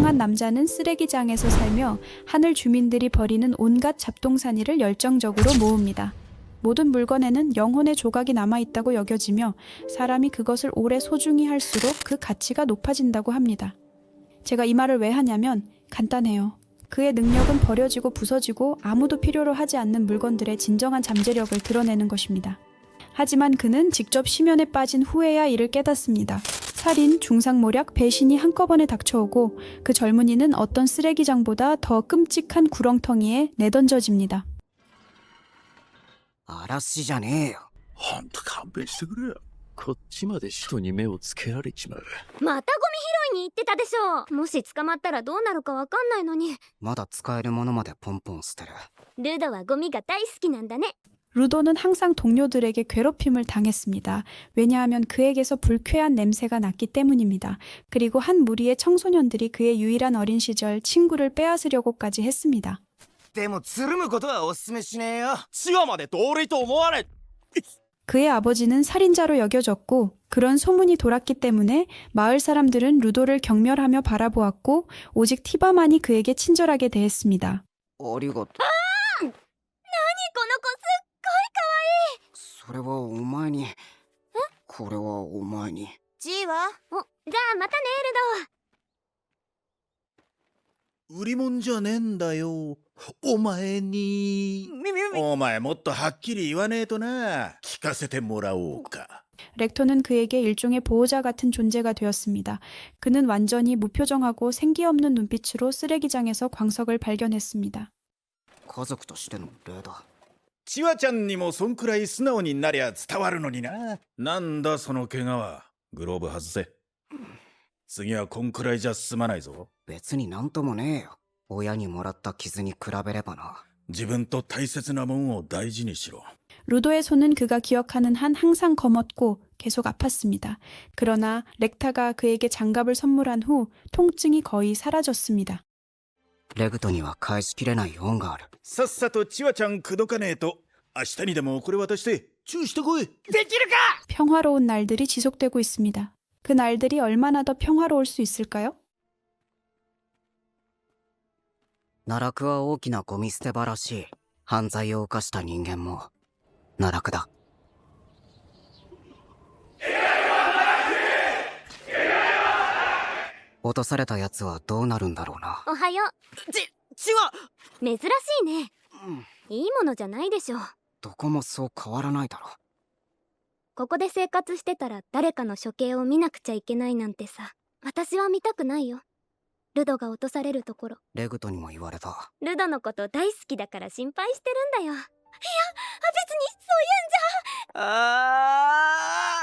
이상한 남자는 쓰레기장에서 살며 하늘 주민들이 버리는 온갖 잡동사니를 열정적으로 모읍니다. 모든 물건에는 영혼의 조각이 남아있다고 여겨지며 사람이 그것을 오래 소중히 할수록 그 가치가 높아진다고 합니다. 제가 이 말을 왜 하냐면 간단해요. 그의 능력은 버려지고 부서지고 아무도 필요로 하지 않는 물건들의 진정한 잠재력을 드러내는 것입니다. 하지만 그는 직접 심연에 빠진 후에야 이를 깨닫습니다. 살인, 중상모략, 배신이 한꺼번에 닥쳐오고 그 젊은이는 어떤 쓰레기장보다 더 끔찍한 구렁텅이에 내던져집니다. 嵐じゃねえよ。ほんと勘弁してくれよ。こっちまで人に目をつけられちまう。またゴミ拾いに行ってたでしょ。もし捕まったらどうなるかわかんないのに。まだ使えるものまでポンポン捨てる。ルドはゴミが大好きなんだね。 루도는 항상 동료들에게 괴롭힘을 당했습니다. 왜냐하면 그에게서 불쾌한 냄새가 났기 때문입니다. 그리고 한 무리의 청소년들이 그의 유일한 어린 시절 친구를 빼앗으려고까지 했습니다. でもつるむことはおすすめしねえよ。チワまで同類と思わない。 그의 아버지는 살인자로 여겨졌고 그런 소문이 돌았기 때문에 마을 사람들은 루도를 경멸하며 바라보았고 오직 티바만이 그에게 친절하게 대했습니다. ありがとう。この子すっごいそれはお前に。これはお前に。可愛い。じゃあまたねルド。 売り物じゃねえんだよ。お前に。お前もっとはっきり言わねえとな。聞かせてもらおうか。 렉토는 그에게 일종의 보호자 같은 존재가 되었습니다. 그는 완전히 무표정하고 생기 없는 눈빛으로 쓰레기장에서 광석을 발견했습니다. 家族としての礼だ。チワちゃんにもそんくらい素直になりゃ伝わるのにな。なんだその怪我は。グローブ外せ。次はこんくらいじゃ済まないぞ。別になんともねえよ。親にもらった傷に比べればな。自分と大切なもんを大事にしろ。 루도의 손은 그가 기억하는 한 항상 검었고 계속 아팠습니다. 그러나 렉타가 그에게 장갑을 선물한 후 통증이 거의 사라졌습니다. レグトには返しきれない恩がある。さっさとチワちゃん口説かねえと。明日にでもこれ渡してチューしてこい。 평화로운 날들이 지속되고 있습니다. 그 날들이 얼마나 더 평화로울 수 있을까요? 奈落は大きなゴミ捨て場らしい。犯罪を犯した人間も奈落だ。落とされたやつはどうなるんだろうな。おはよう。ちは珍しいね。いいものじゃないでしょ。どこもそう変わらないだろ。ここで生活してたら誰かの処刑を見なくちゃいけないなんてさ。私は見たくないよ。ルドが落とされるところ。レグトにも言われた。ルドのこと大好きだから心配してるんだよ。いや、別にそういうんじゃ。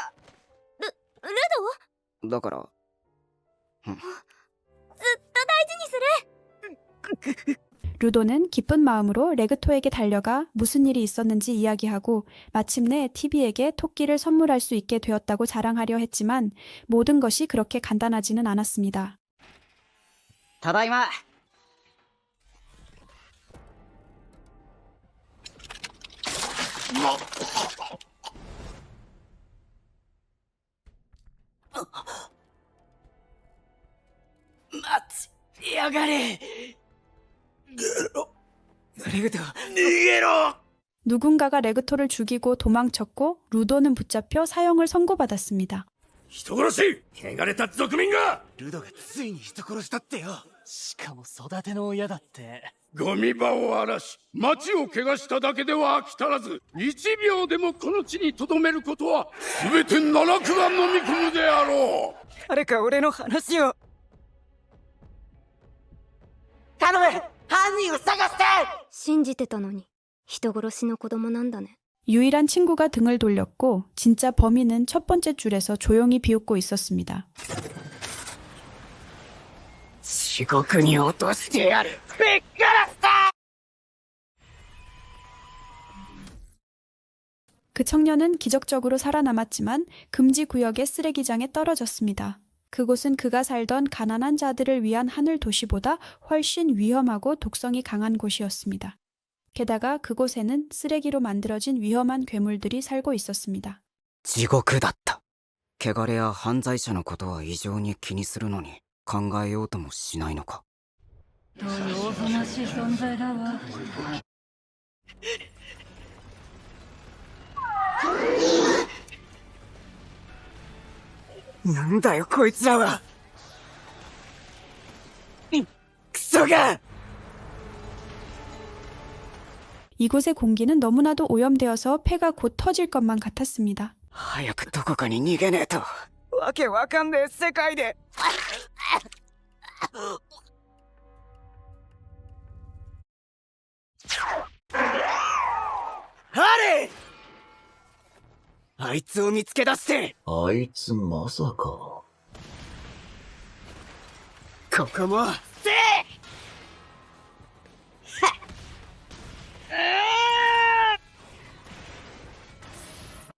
あルドだからずっと大事にする。 루도는 기쁜 마음으로 레그토에게 달려가 무슨 일이 있었는지 이야기하고 마침내 티비에게 토끼를 선물할 수 있게 되었다고 자랑하려 했지만 모든 것이 그렇게 간단하지는 않았습니다. ただいま。待ちやがれ。レグト。 逃げろ。 누군가가 레그토를 죽이고 도망쳤고 루도는 붙잡혀 사형을 선고받았습니다. 人殺し。汚れた族民が。ルドがついに人殺したってよ。しかも育ての親だって。ゴミ場を荒らし町を怪我しただけでは飽き足らず1秒でもこの地に留めることは全て奈落が飲み込むであろう。誰か俺の話を。頼む。犯人を探して。信じてたのに人殺しの子供なんだね。 유일한 친구가 등을 돌렸고 진짜 범인은 첫 번째 줄에서 조용히 비웃고 있었습니다. 地獄に落としてやる。べっからした。 그 청년은 기적적으로 살아남았지만 금지 구역의 쓰레기장에 떨어졌습니다. 그곳은 그가 살던 가난한 자들을 위한 하늘 도시보다 훨씬 위험하고 독성이 강한 곳이었습니다. 게다가 그곳에는 쓰레기로 만들어진 위험한 괴물들이 살고 있었습니다. 地獄だった。汚れや犯罪者のことは異常に気にするのに考えようともしないのか。というおぞましい存在だわ。なんだよこいつらは。クソが。 이곳의 공기는 너무나도 오염되어서 폐가 곧 터질 것만 같았습니다. 早くどこかに逃げねえと。わけわかんねえ世界で。ハリー！あいつを見つけ出して。あいつまさか。ここも。せい！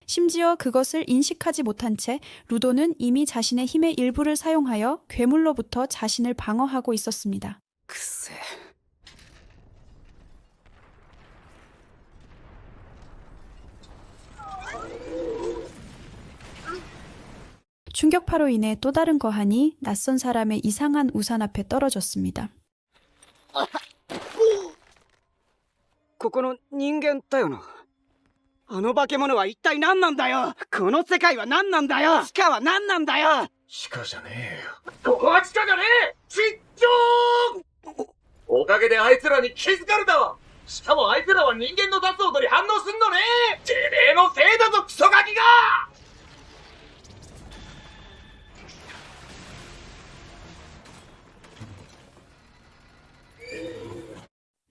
심지어 그것을 인식하지 못한 채 루도는 이미 자신의 힘의 일부를 사용하여 괴물로부터 자신을 방어하고 있었습니다. くせ。 충격파로 인해 또 다른 거한이 낯선 사람의 이상한 우산 앞에 떨어졌습니다. ここの人間だよな。あの化け物は一体何なんだよ。この世界は何なんだよ。地下は何なんだよ。地下じゃねえよ。ここは地下じゃねえ。ちっちょー。おかげであいつらに気づかれたわ。しかもあいつらは人間の出す音に反応すんのね。てめえのせいだぞクソガキが。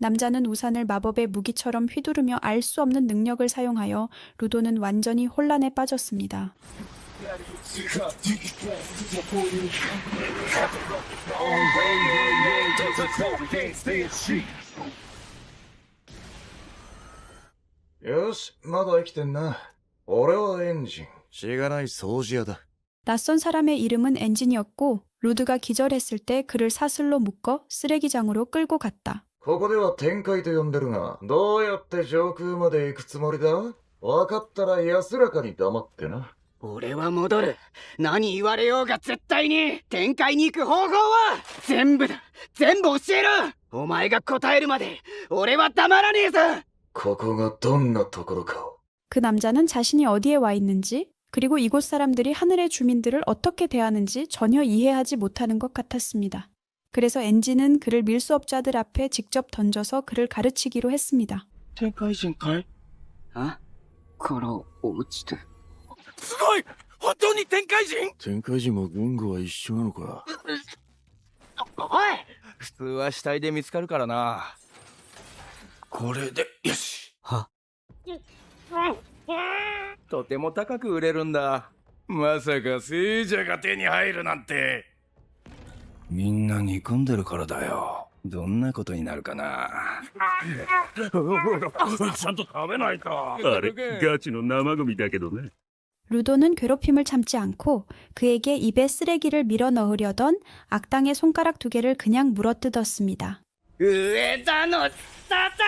남자는 우산을 마법의 무기처럼 휘두르며 알 수 없는 능력을 사용하여 루도는 완전히 혼란에 빠졌습니다. 요시, まだ生きてんな。俺はエンジン。しがない掃除屋だ。 낯선 사람의 이름은 엔진이었고 루드가 기절했을 때 그를 사슬로 묶어 쓰레기장으로 끌고 갔다. ここでは天界と呼んでるが、どうやって上空まで行くつもりだ？わかったら安らかに黙ってな。俺は戻る。何言われようが絶対に天界に行く方法は全部だ。全部教えろ。お前が答えるまで俺は黙らねえぞ。ここがどんなところかを。 그 남자는 자신이 어디에 와 있는지 그리고 이곳 사람들이 하늘의 주민들을 어떻게 대하는지 전혀 이해하지 못하는 것 같았습니다. 그래서 엔진은 그를 밀수업자들 앞에 직접 던져서 그를 가르치기로 했습니다. 天界人かい？あ？から落ちて。すごい！本当に天界人？天界人も言語は一緒なのか。おい！普通は死体で見つかるからな。これでよし。は？とても高く売れるんだ。まさか聖者が手に入るなんて。みんな煮込んでるからだよ。どんなことになるかな。ちゃんと食べないと。あれガチの生ゴミだけどね。 루도는 괴롭힘을 참지 않고 그에게 입에 쓰레기를 밀어 넣으려던 악당의 손가락 2개를 그냥 물어뜯었습니다. 上田のサタ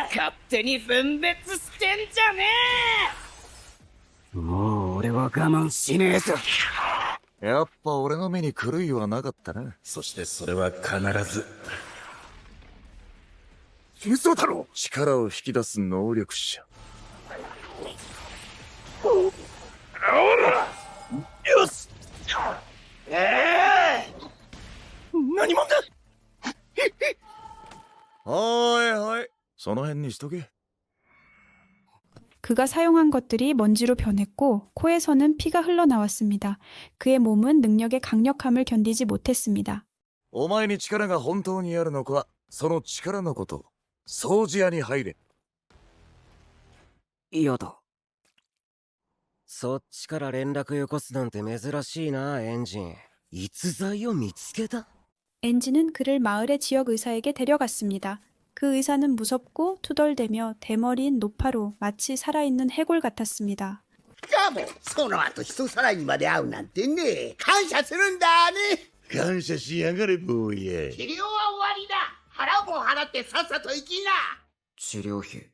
ナ！勝手に分別してんじゃねえ！もう俺は我慢しねえぞ。やっぱ俺の目に狂いはなかったな。そしてそれは必ず。嘘だろ！力を引き出す能力者。よし。何者だ！はいはい。その辺にしとけ。 그가 사용한 것들이 먼지로 변했고 코에서는 피가 흘러나왔습니다. 그의 몸은 능력의 강력함을 견디지 못했습니다. お前に力が本当にあるのか、その力のこと、掃除屋に入れ。嫌だ。そっちから連絡よこすなんて珍しいな、エンジン。逸材を見つけた？ 엔진은 그를 마을의 지역 의사에게 데려갔습니다. 그 의사는 무섭고 투덜대며 대머리인 노파로 마치 살아있는 해골 같았습니다. しかもその後人さらいにまで会うなんてね、感謝するんだね。感謝しやがれ坊や。治療は終わりだ。払うもん払ってさっさと行きな。治療費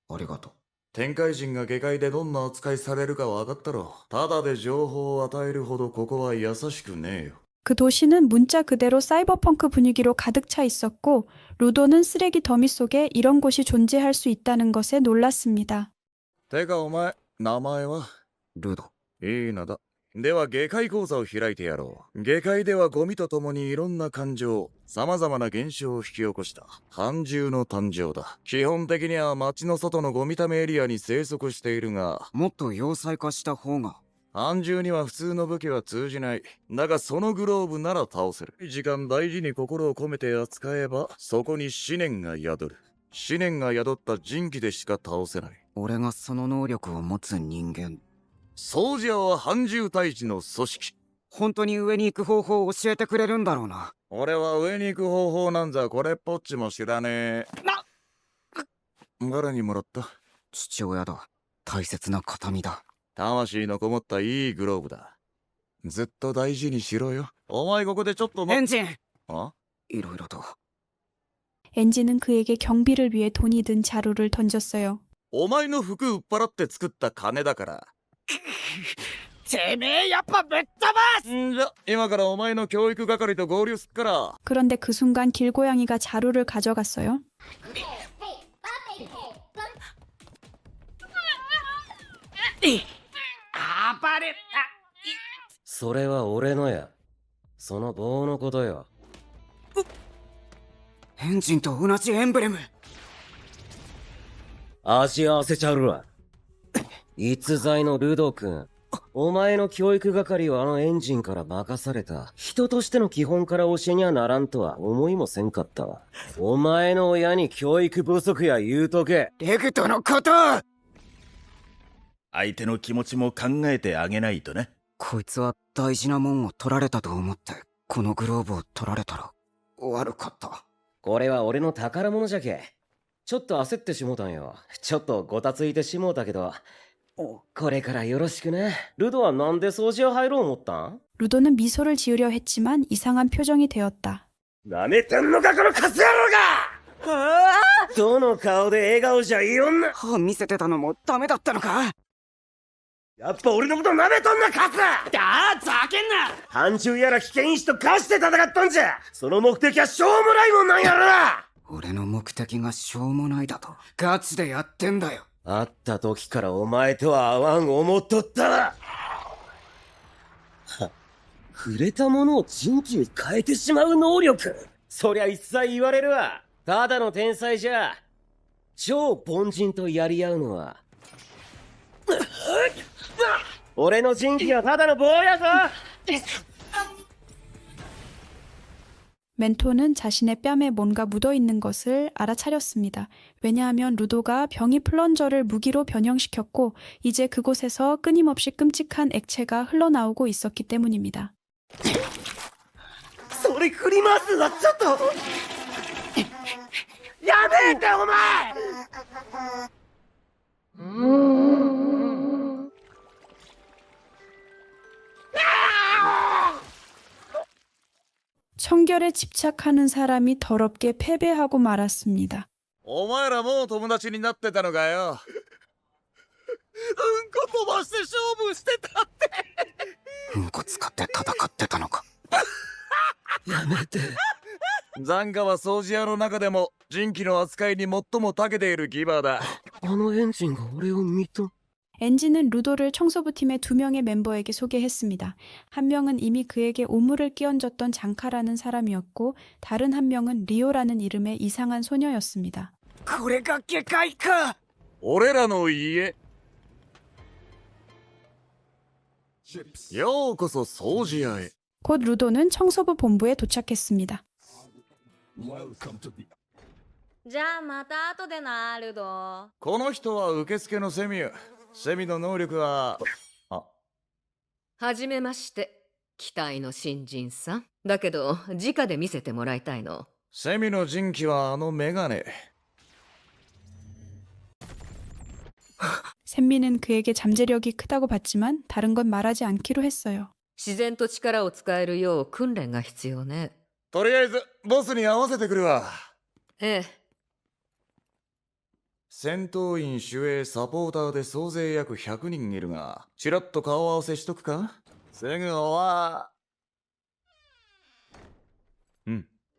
ありがとう。天界人が下界でどんな扱いされるか分かったろ。ただで情報を与えるほどここは優しくねえよ。그 도시는 문자 그대로 사이버펑크 분위기로 가득 차 있었고 루도는 쓰레기 더미 속에 이런 곳이 존재할 수 있다는 것에 놀랐습니다. てかお前、名前はルド。いい名だ。では下界講座を開いてやろう。下界ではゴミとともにいろんな感情、様々な現象を引き起こした半獣の誕生だ。基本的には街の外のゴミためエリアに生息しているが、もっと要塞化した方が。半獣には普通の武器は通じない。だがそのグローブなら倒せる。時間大事に心を込めて扱えば、そこに思念が宿る。思念が宿った人気でしか倒せない。俺がその能力を持つ人間。ソージャーは半獣退治の組織。本当に上に行く方法を教えてくれるんだろうな。俺は上に行く方法なんざこれっぽっちも知らねえ。誰にもらった？父親だ。大切な形見だ。魂のこもったいいグローブだ。ずっと大事にしろよ。お前ここでちょっとエンジンあ？いろいろと。 엔지는 그에게 경비를 위해 돈이 든 자루를 던졌어요. お前の服売っ払って作った金だから。てめえやっぱぶっ飛ばす。んじゃ、今からお前の教育係と合流すっから。 그런데 그 순간 길고양이가 자루를 가져갔어요. 暴れそれは俺のや。その棒のことよ。エンジンと同じエンブレム。足合わせちゃうわ。逸材のルド君。お前の教育係はあのエンジンから任された。人としての基本から教えにはならんとは思いもせんかったわ。お前の親に教育不足や言うとけ。レグとのこと。相手の気持ちも考えてあげないとね。こいつは大事なもんを取られたと思ってこのグローブを取られたら悪かった。これは俺の宝物じゃけ。ちょっと焦ってしもたんよ。ちょっとごたついてしもうたけど。これからよろしくね。ルドはなんで掃除を入ろう思ったん？ 루도는 미소를 지으려 했지만 이상한 표정이 되었다. なめてんのかこのカス野郎が！どの顔で笑顔じゃいろんな。歯見せてたのもダメだったのか。やっぱ俺のこと舐めとんなカス！ざけんな。半獣やら危険因子と化して戦っとんじゃ。その目的はしょうもないもんなんやろな。俺の目的がしょうもないだとガチでやってんだよ。会った時からお前とは会わん思っとったわ。触れたものを人気に変えてしまう能力。そりゃ一切言われるわ。ただの天才じゃ。超凡人とやり合うのは。俺の人気はただの棒やぞ。 멘토는 자신의 뺨에 뭔가 묻어있는 것을 알아차렸습니다. 왜냐하면 루도가 병이 플런저를 무기로 변형시켰고 이제 그곳에서 끊임없이 끔찍한 액체가 흘러나오고 있었기 때문입니다. それ振り回すのはちょっとやめえってお前。 청결에 집착하는 사람이 더럽게 패배하고 말았습니다. お前らもう友達になってたのかよ。うんこ飛ばして勝負してたって。うんこ使って戦ってたのか。やめて。ザンガは掃除屋の中でも人気の扱いに最も長けているギバーだ。あのエンジンが俺を認 엔지는 루도를 청소부팀의 2명의 멤버에게 소개했습니다. 한 명은 이미 그에게 오물을 끼얹었던 장카라는 사람이었고 다른 한 명은 리오라는 이름의 이상한 소녀였습니다. これが下界か。俺らの家。ようこそ掃除屋へ。 곧 루도는 청소부 본부에 도착했습니다. じゃあまた後でな、ルド。この人は受付のセミュ。セミの能力ははじめまして、期待の新人さん。だけど直で見せてもらいたいの。セミの人気はあのメガネ。 샘미는 그에게 잠재력이 크다고 봤지만 다른 건 말하지 않기로 했어요. 自然と力を使えるよう訓練が必要ね。とりあえずボスに合わせてくるわ。ええ。戦闘員守衛サポーターで総勢約100人いるが、ちらっと顔合わせしとくか。すぐ終わ。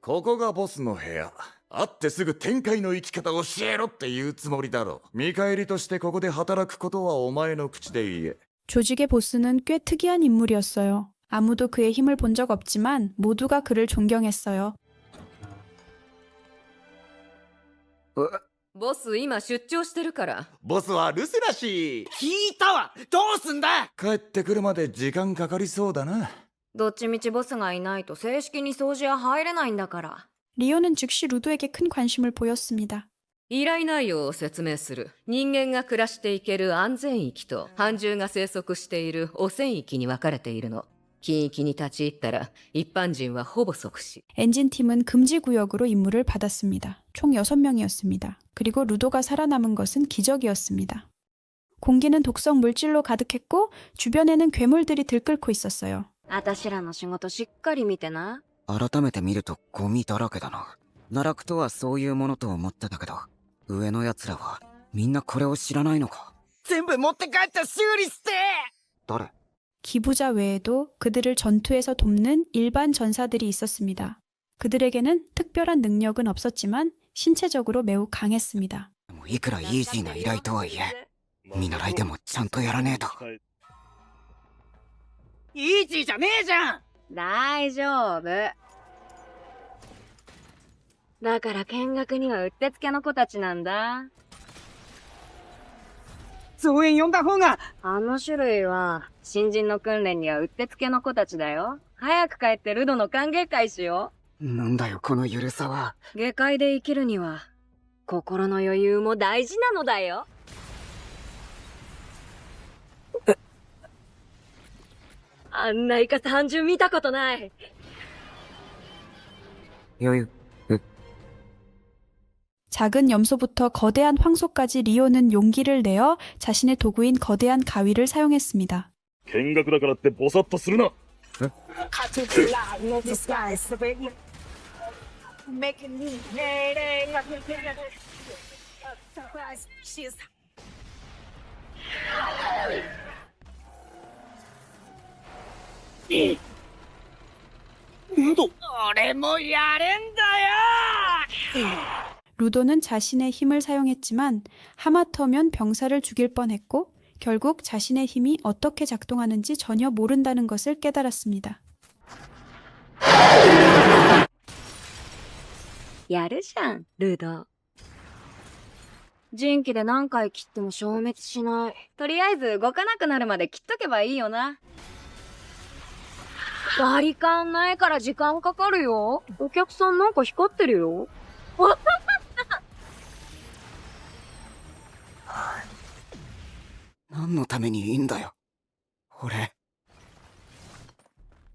ここがボスの部屋。会ってすぐ天界の生き方を教えろって言うつもりだろ。見返りとしてここで働くことはお前の口で言え。 조직의 보스는 꽤 특이한 인물이었어요. 아무도 그의 힘을 본 적 없지만 모두가 그를 존경했어요. ボス今出張してるから。ボスは留守らしい。聞いたわ。どうすんだ。帰ってくるまで時間かかりそうだな。どっちみちボスがいないと正式に掃除は入れないんだから。 리오는 즉시 루도에게 큰 관심을 보였습니다. 依頼内容を説明する。人間が暮らしていける安全域と斑獣が生息している汚染域に分かれているの。禁域に立ち入ったら一般人はほぼ即死。 엔진팀은 금지구역으로 임무를 받았습니다. 총 6명이었습니다. 그리고 루도가 살아남은 것은 기적이었습니다. 공기는 독성 물질로 가득했고 주변에는 괴물들이 들끓고 있었어요. あたしらの仕事しっかり見てな。改めて見るとゴミだらけだな。奈落とはそういうものと思ってたけど、上の奴らはみんなこれを知らないのか。全部持って帰って修理して。誰？ 기부자 외에도 그들을 전투에서 돕는 일반 전사들이 있었습니다. 그들에게는 특별한 능력은 없었지만 신체적으로 매우 강했습니다. いくらイージーな依頼とはいえ、見習いでもちゃんとやらねえと。イージーじゃねえじゃん。大丈夫。だから見学にはうってつけの子たちなんだ。増援呼んだ方が。あの種類は新人の訓練にはうってつけの子たちだよ。早く帰ってルドの歓迎会しよう。なんだよこのゆるさは。下界で生きるには心の余裕も大事なのだよ。あんなイカ単純見たことない。余裕。 작은 염소부터 거대한 황소까지 리오는 용기를 내어 자신의 도구인 거대한 가위를 사용했습니다. 見学だからってボサッとするな。俺もやれんだよ。 루도는 자신의 힘을 사용했지만 하마터면 병사를 죽일 뻔했고 결국 자신의 힘이 어떻게 작동하는지 전혀 모른다는 것을 깨달았습니다. やるじゃん、ルド。人気で何回切っても消滅しない。とりあえず動かなくなるまで切っとけばいいよな。バリカンないから時間かかるよ。お客さんなんか光ってるよ。何のためにいいんだよ俺。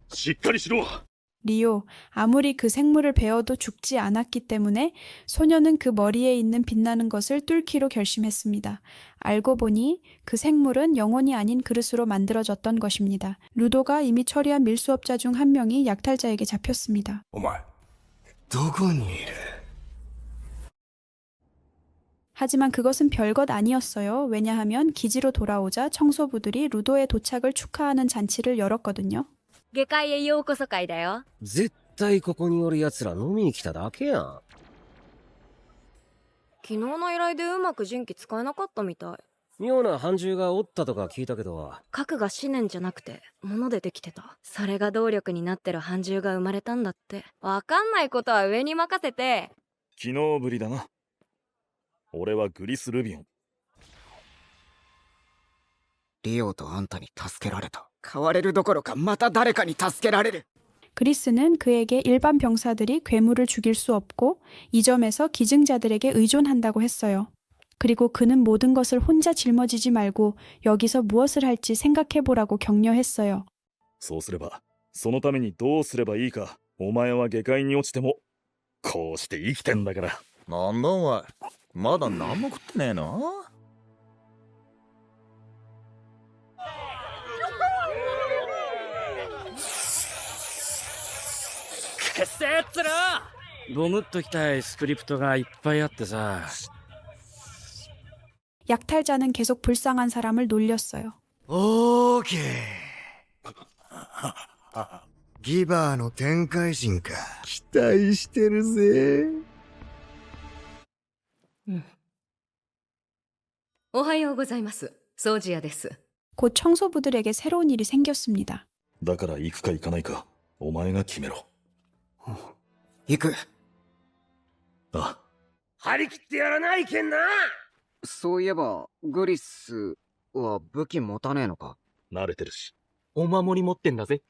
しっかりしろ。 리오, 아무리 그 생물을 베어도 죽지 않았기 때문에 소녀는 그 머리에 있는 빛나는 것을 뚫기로 결심했습니다. 알고 보니 그 생물은 영혼이 아닌 그릇으로 만들어졌던 것입니다. 루도가 이미 처리한 밀수업자 중 한 명이 약탈자에게 잡혔습니다. お前どこにいる？ 하지만 그것은 별것 아니었어요. 왜냐하면 기지로 돌아오자 청소부들이 루도의 도착을 축하하는 잔치를 열었거든요. 下界へようこそ会だよ。絶対ここにおる奴ら飲みに来ただけやん。昨日の依頼でうまく人気使えなかったみたい。妙な斑獣がおったとか聞いたけど。核が思念じゃなくて物でできてた。それが動力になってる斑獣が生まれたんだって。わかんないことは上に任せて。昨日ぶりだな。俺はグリス・ルビオン。リオとあんたに助けられた。変われるどころかまた誰かに助けられる。 그리스는 그에게 일반 병사들이 괴물을 죽일 수 없고 이 점에서 기증자들에게 의존한다고 했어요. 그리고 그는 모든 것을 혼자 짊어지지 말고 여기서 무엇을 할지 생각해보라고 격려했어요. そうすれば、そのためにどうすればいいか。お前は下界に落ちてもこうして生きてんだから。なんだお前、まだ何も食ってねえの？くせえっつら！ゴムっときたいスクリプトがいっぱいあってさ。 약탈자는 계속 불쌍한 사람을 놀렸어요. 오케이. ギバーの天界人か。期待してるぜ。おはようございます。掃除屋です。 곧 청소부들에게 새로운 일이 생겼습니다. だから行くか行かないか、お前が決めろ。行く。あ、張り切ってやらないけんな。そういえばグリスは武器持たねえのか。慣れてるし。お守り持ってんだぜ。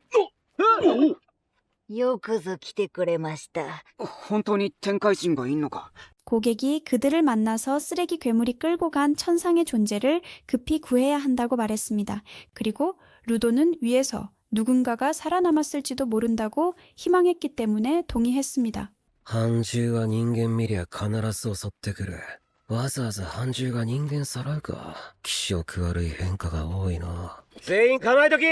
よくぞ来てくれました。本当に天界人がいんのか。 고객이 그들을 만나서 쓰레기 괴물이 끌고 간 천상의 존재를 급히 구해야 한다고 말했습니다. 그리고 루도는 위에서 누군가가 살아남았을지도 모른다고 희망했기 때문에 동의했습니다. 半獣は人間見りゃ必ず襲ってくる。わざわざ半獣が人間さらうか。気色悪い変化が多いな。全員構えとき。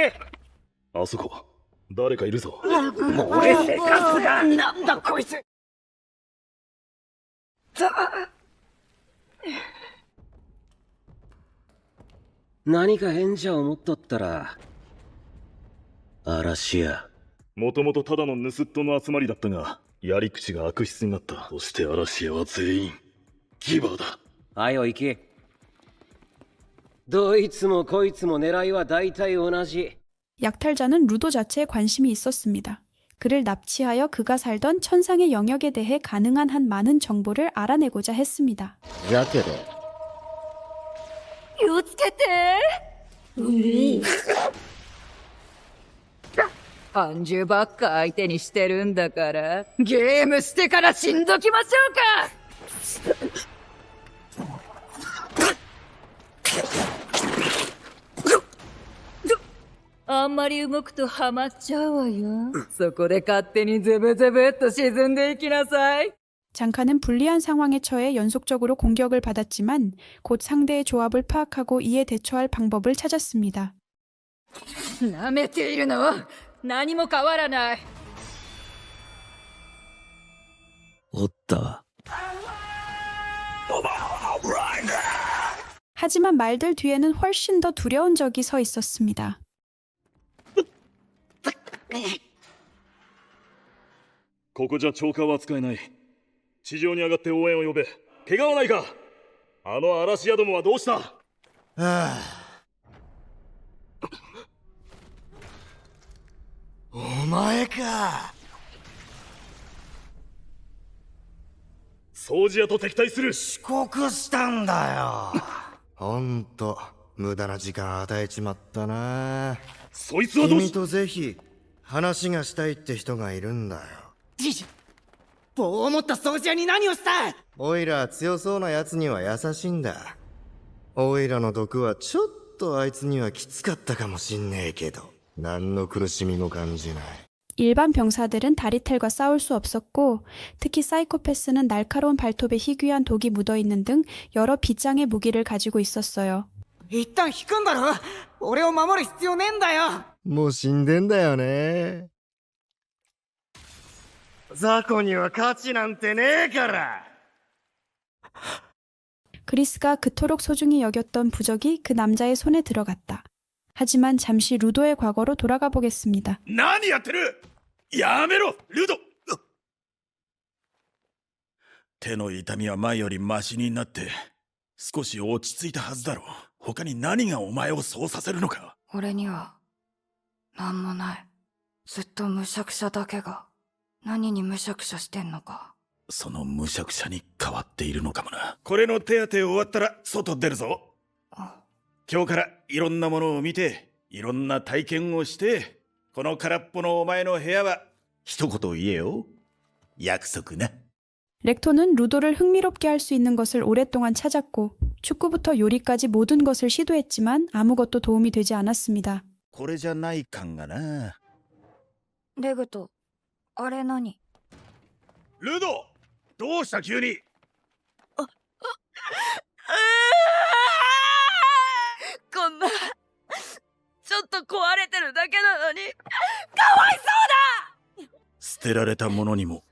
あそこ、誰かいるぞ。漏れせかすが。なんだこいつ。何か変じゃ思っとったら、嵐や。もともとただの盗っ人の集まりだったが、やり口が悪質になった。そして嵐屋は全員ギバーだ。はよ行き。どいつもこいつも狙いは大体同じ。 약탈자는 루도 자체에 관심이 있었습니다. 그를 납치하여 그가 살던 천상의 영역에 대해 가능한 한 많은 정보를 알아내고자 했습니다. やけど。気をつけて。半獣ばっか相手にしてるんだから、ゲームしてから死んどきましょうか。あんまり動くとハマっちゃうわよ。そこで勝手にズブズブっと沈んでいきなさい。 장카는 불리한 상황에 처해 연속적으로 공격을 받았지만 곧 상대의 조합을 파악하고 이에 대처할 방법을 찾았습니다. 舐めているの？何も変わらない。おったわ。 하지만 말들 뒤에는 훨씬 더 두려운 적이 서 있었습니다. ここじゃチョーカーは使えない。地上に上がって応援を呼べ。怪我はないか。あの嵐屋どもはどうした？はあ。お前か。掃除屋と敵対する。遅刻したんだよ。ほんと無駄な時間与えちまったな。そいつはどうし。君とぜひ話がしたいって人がいるんだよ。棒を持った掃除屋に何をした？オイラ強そうな奴には優しいんだ。オイラの毒はちょっとあいつにはきつかったかもしんねえけど、何の苦しみも感じない。 일반 병사들은 다리텔과 싸울 수 없었고 특히 사이코패스는 날카로운 발톱에 희귀한 독이 묻어있는 등 여러 비장의 무기를 가지고 있었어요. 一旦引くんだろ。俺を守る必要ねえんだよ。もう死んでんだよね。雑魚には価値なんてねえから。 그리스가 그토록 소중히 여겼던 부적이 그 남자의 손에 들어갔다. 하지만 잠시 루도의 과거로 돌아가 보겠습니다. 何やってる！やめろ、ルド！手の痛みは前よりマシになって少し落ち着いたはずだろう。他に何がお前をそうさせるのか。俺には何もない。ずっとむしゃくしゃだけが何にむしゃくしゃしてんのか。そのむしゃくしゃに変わっているのかもな。これの手当て終わったら外出るぞ。今日からいろんなものを見ていろんな体験をして、この空っぽのお前の部屋は一言言えよ。約束な。 렉토는 루도를 흥미롭게 할 수 있는 것을 오랫동안 찾았고 축구부터 요리까지 모든 것을 시도했지만 아무것도 도움이 되지 않았습니다. これじゃない感がな。レグト、あれ何？ルド、どうした急に。こんなちょっと壊れてるだけなのにかわいそうだ。捨てられたものにも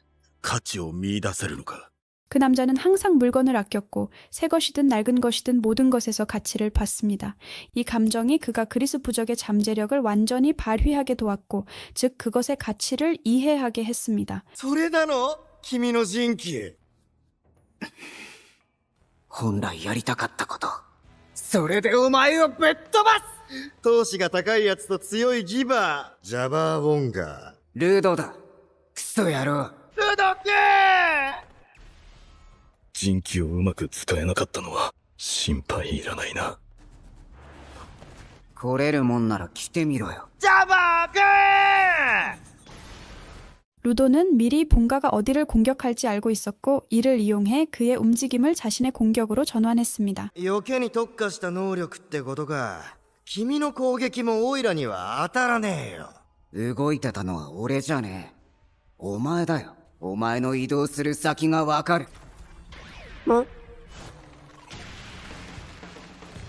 価値を見出せるのか。그 남자는 항상 물건을 아꼈고 새 것이든 낡은 것이든 모든 것에서 가치를 봤습니다. 이 감정이 그가 그리스 부적의 잠재력을 완전히 발휘하게 도왔고, 즉 그것의 가치를 이해하게 했습니다. それなの君の人気。本来やりたかったこと。それでお前をぶっ飛ばす。闘志が高いやつと強いギバー、ジャバーウォンガー。ルドだ。クソ野郎。ルドくん。人気をうまく使えなかったのは心配いらないな。来れるもんなら来てみろよ。 루도는 미리 본가가 어디를 공격할지 알고 있었고, 이를 이용해 그의 움직임을 자신의 공격으로 전환했습니다. 避けに特化した能力ってことか。君の攻撃もオイラには当たらねえよ。動いてたのは俺じゃねえ。お前だよ。お前の移動する先がわかる。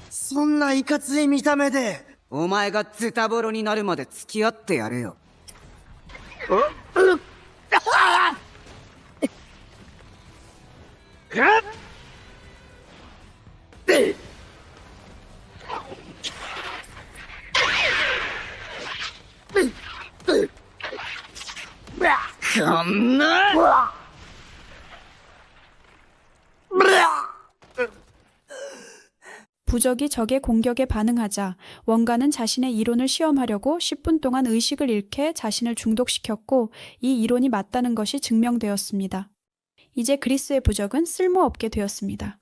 そんないかつい見た目で。お前がズタボロになるまで付き合ってやるよ。こんな부적이 적의 공격에 반응하자 원가는 자신의 이론을 시험하려고 10분 동안 의식을 잃게 자신을 중독시켰고, 이 이론이 맞다는 것이 증명되었습니다. 이제 그리스의 부적은 쓸모없게 되었습니다.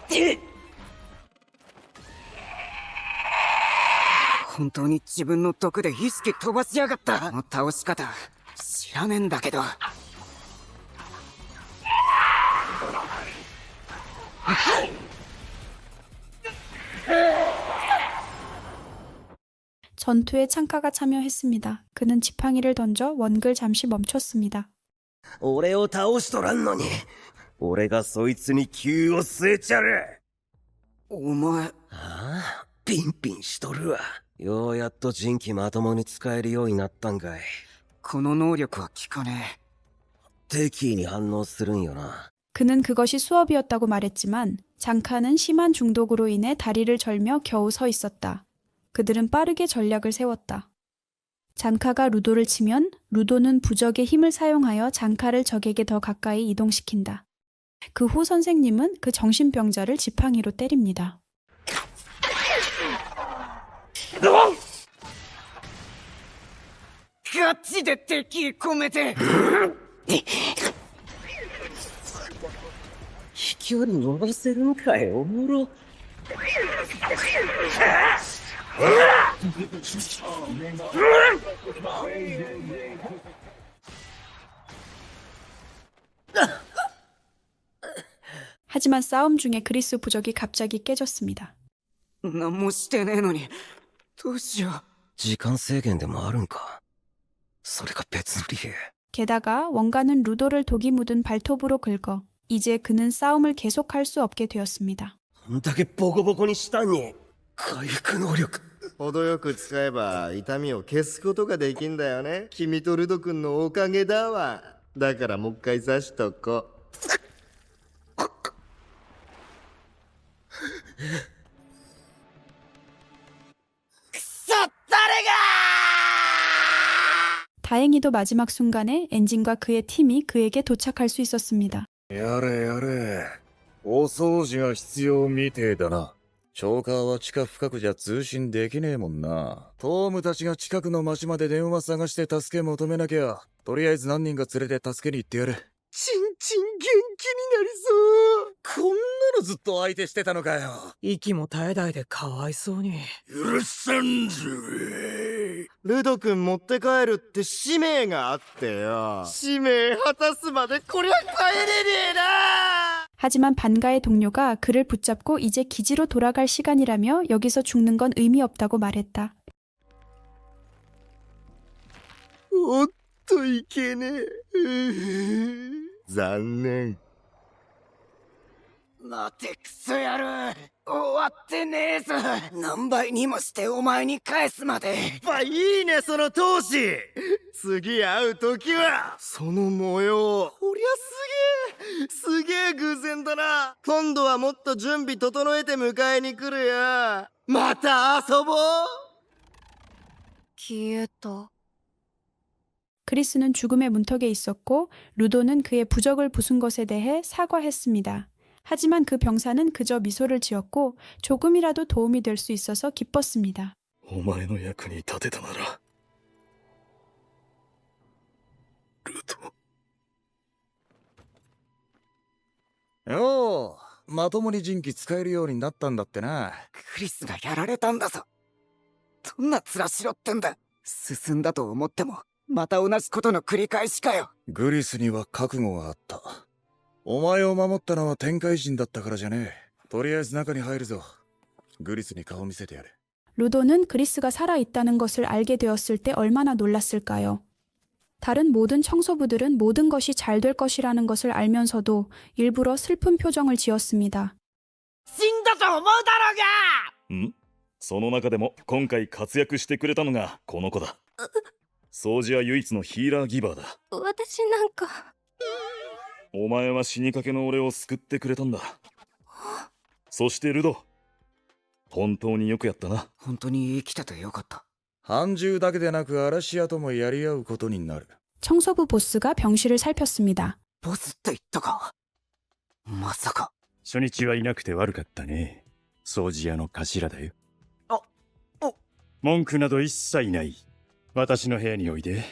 일! 本当に自分の毒で意識飛ばしやがった。あの倒し方知らねえんだけど。 전투에 창카가 참여했습니다. 그는 지팡이를 던져 원글 잠시 멈췄습니다. 俺を倒しとらんのに、俺がそいつに急を据えちゃる。お前、ああ、ピンピンしとるわ。ようやっと人気まともに使えるようになったんかい。この能力は効かねえ。敵意に反応するんよな。 그는 그것이 수업이었다고 말했지만 장카는 심한 중독으로 인해 다리를 절며 겨우 서 있었다. 그들은 빠르게 전략을 세웠다. 장카가 루도를 치면 루도는 부적의 힘을 사용하여 장카를 적에게 더 가까이 이동시킨다. 그 후 선생님은 그 정신병자를 지팡이로 때립니다. ガチで敵意込めて。飛距離伸ばせるんかい、おもろ。하지만 싸움 중에 그리스 부적이 갑자기 깨졌습니다. 何もしてねえのにどうしよう。時間制限でもあるんか。それが別の理由。 게다가 원가는 루도를 독이 묻은 발톱으로 긁어 이제 그는 싸움을 계속할 수 없게 되었습니다. こんだけボコボコにしたんに回復能力。程よく使えば痛みを消すことができんだよね。君とルド君のおかげだわ。だからもう一回刺しとこう。다행히도 마지막 순간에 엔진과 그의 팀이 그에게 도착할 수 있었습니다. やれやれ。お掃除が必要みてえだな。チョーカーは地下深くじゃ通信できねえもんな。トームたちが近くの町まで電話探して助け求めなきゃ、とりあえず何人か連れて助けに行ってやる。ちんちん元気になりそう。こんなのずっと相手してたのかよ。息も絶え絶えでかわいそうに。許さんぜ。ルド君持って帰るって使命があってよ。使命果たすまでこりゃ帰れねえな。 하지만 반가의 동료가 그를 붙잡고 이제 기지로 돌아갈 시간이라며 여기서 죽는 건 의미 없다고 말했다. おっといけねえ。残念。待てクソ野郎、終わってねえぞ。何倍にもしてお前に返すまで。いいねその闘志。次会う時はその模様。こりゃすげえ偶然だな。今度はもっと準備整えて迎えに来るよ。また遊ぼう。消えた。 그리스는 죽음의 문턱에 있었고 루도는 그의 부적을 부순 것에 대해 사과했습니다. 하지만 그 병사는 그저 미소를 지었고 조금이라도 도움이 될 수 있어서 기뻤습니다. お前の役に立てたなら。よう、まともに人気使えるようになったんだってな。クリスがやられたんだぞ。どんな面しろってんだ。進んだと思ってもまた同じことの繰り返しかよ。グリスには覚悟があった。お前を守ったのは天界人だったからじゃねえ。とりあえず中に入るぞ。グリスに顔見せてやれ。 루도는 그리스가 살아있다는 것을 알게 되었을 때 얼마나 놀랐을까요? 다른 모든 청소부들은 모든 것이 잘 될 것이라는 것을 알면서도 일부러 슬픈 표정을 지었습니다. 死んだと思うだろうが。ん？その中でも今回活躍してくれたのがこの子だ。掃除は唯一のヒーラーギバーだ。私なんか。お前は死にかけの俺を救ってくれたんだ。そしてルド、本当によくやったな。本当に生きててよかった。半獣だけでなく嵐屋ともやり合うことになる。 청소부 보스가 병실을 살폈습니다. ボスって言ったか。まさか。初日はいなくて悪かったね。掃除屋の頭だよ。文句など一切ない。私の部屋においで。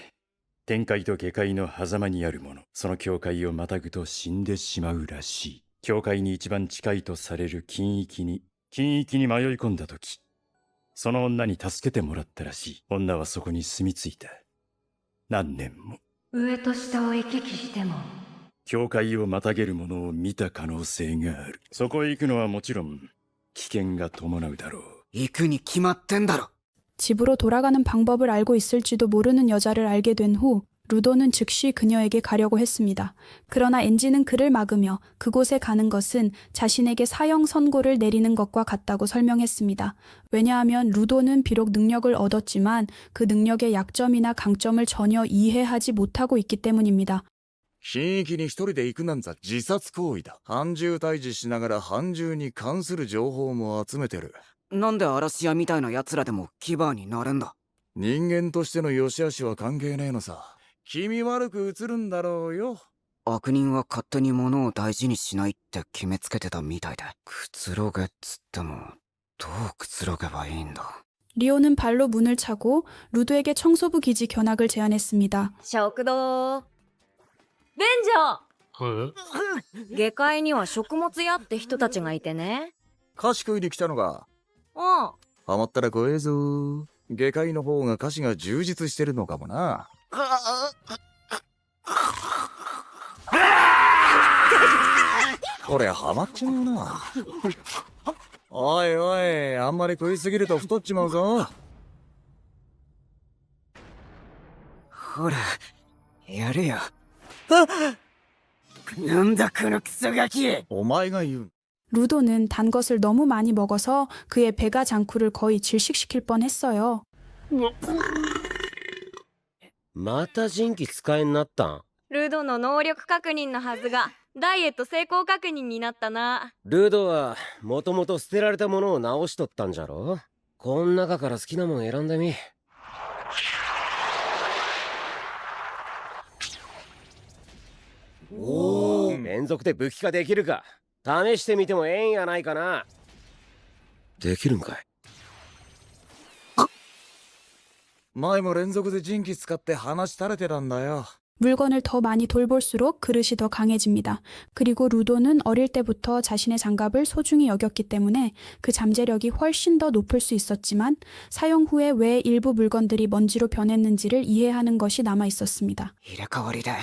天界と下界の狭間にあるもの、その境界をまたぐと死んでしまうらしい。境界に一番近いとされる禁域に迷い込んだ時、その女に助けてもらったらしい。女はそこに住み着いた。何年も。上と下を行き来しても境界をまたげるものを見た可能性がある。そこへ行くのはもちろん危険が伴うだろう。行くに決まってんだろ。 집으로 돌아가는 방법을 알고 있을지도 모르는 여자를 알게 된 후 루도는 즉시 그녀에게 가려고 했습니다. 그러나 엔지는 그를 막으며 그곳에 가는 것은 자신에게 사형 선고를 내리는 것과 같다고 설명했습니다. 왜냐하면 루도는 비록 능력을 얻었지만 그 능력의 약점이나 강점을 전혀 이해하지 못하고 있기 때문입니다. 新域に一人で行くなんざ自殺行為だ。半獣退治しながら半獣に関する情報も集めてる。なんで嵐屋みたいな奴らでもキバーになれんだ。人間としての良し悪しは関係ねえのさ。君悪く映るんだろうよ。悪人は勝手に物を大事にしないって決めつけてたみたいで。くつろげっつってもどうくつろげばいいんだ。 리오는 발로 문을 차고 루도에게 청소부 기지 견학을 제안했습니다. 食堂。便所。下界には食物屋って人たちがいてね。菓子食いに来たのか。うん。ハマったら怖えぞ。下界の方が菓子が充実してるのかもな。これハマっちまうな。おいおい、あんまり食いすぎると太っちまうぞ。ほら、やれよ。なんだこのクソガキ。お前が言う。 루도는 단 것을 너무 많이 먹어서 그의 배가 장쿠를 거의 질식시킬 뻔했어요. また人気使えになったん？ルドの能力確認のはずがダイエット成功確認になったな。ルドはもともと捨てられたものを直しとったんじゃろ。こん中から好きなもん選んでみ。おお、連続で武器化できるか試してみてもええんやないかな。できるんかい。前も連続で人気使って話垂れてたんだよ。 물건을 더 많이 돌볼수록 그릇이 더 강해집니다. 그리고 루도는 어릴 때부터 자신의 장갑을 소중히 여겼기 때문에 그 잠재력이 훨씬 더 높을 수 있었지만 사용 후에 왜 일부 물건들이 먼지로 변했는지를 이해하는 것이 남아 있었습니다. 入れ替わりで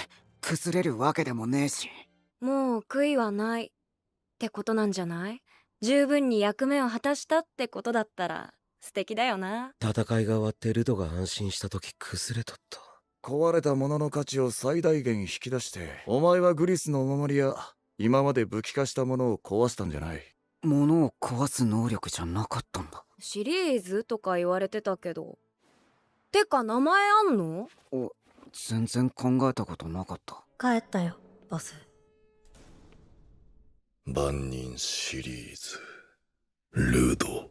崩れるわけでもねえし。もう悔いはないってことなんじゃない？十分に役目を果たしたってことだったら素敵だよな。戦いが終わってルドが安心した時崩れとった。壊れたものの価値を最大限引き出して、お前はグリスのお守りや今まで武器化したものを壊したんじゃない。物を壊す能力じゃなかったんだ。シリーズとか言われてたけど。てか名前あんの？全然考えたことなかった。帰ったよボス。万人シリーズルド.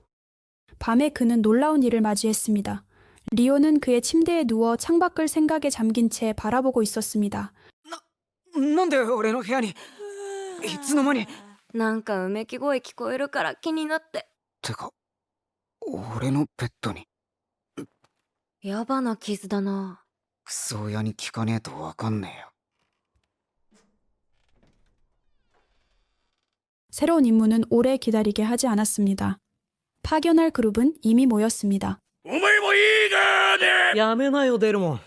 밤에 그는 놀라운 일을 맞이했습니다. 리오는 그의 침대에 누워 창밖을 생각에 잠긴 채 바라보고 있었습니다. なんで俺の部屋にいつの間に。なんかうめき声聞こえるから気になって。てか俺のベッドに。やばな傷だな。クソ親に聞かねえとわかんねえよ。 새로운 임무는 오래 기다리게 하지 않았습니다. 파견할 그룹은 이미 모였습니다. お前もいいがね。やめなよデルモン。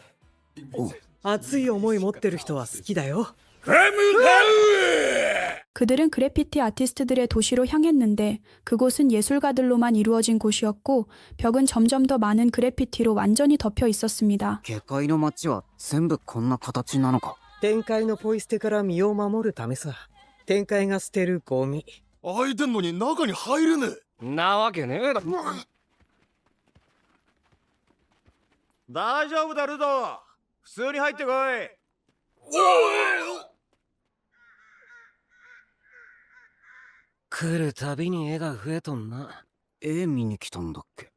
熱い思い持ってる人は好きだよ。 그들은 그래피티 아티스트들의 도시로 향했는데 그곳은 예술가들로만 이루어진 곳이었고 벽은 점점 더 많은 그래피티로 완전히 덮여 있었습니다. 下界の街は全部こんな形なのか。天界のポイ捨てから身を守るためさ。天界が捨てるゴミ。開いてんのに中に入れねえ。なわけねえだ。大丈夫だルド。普通に入ってこい。来るたびに絵が増えとんな。絵見に来たんだっけ。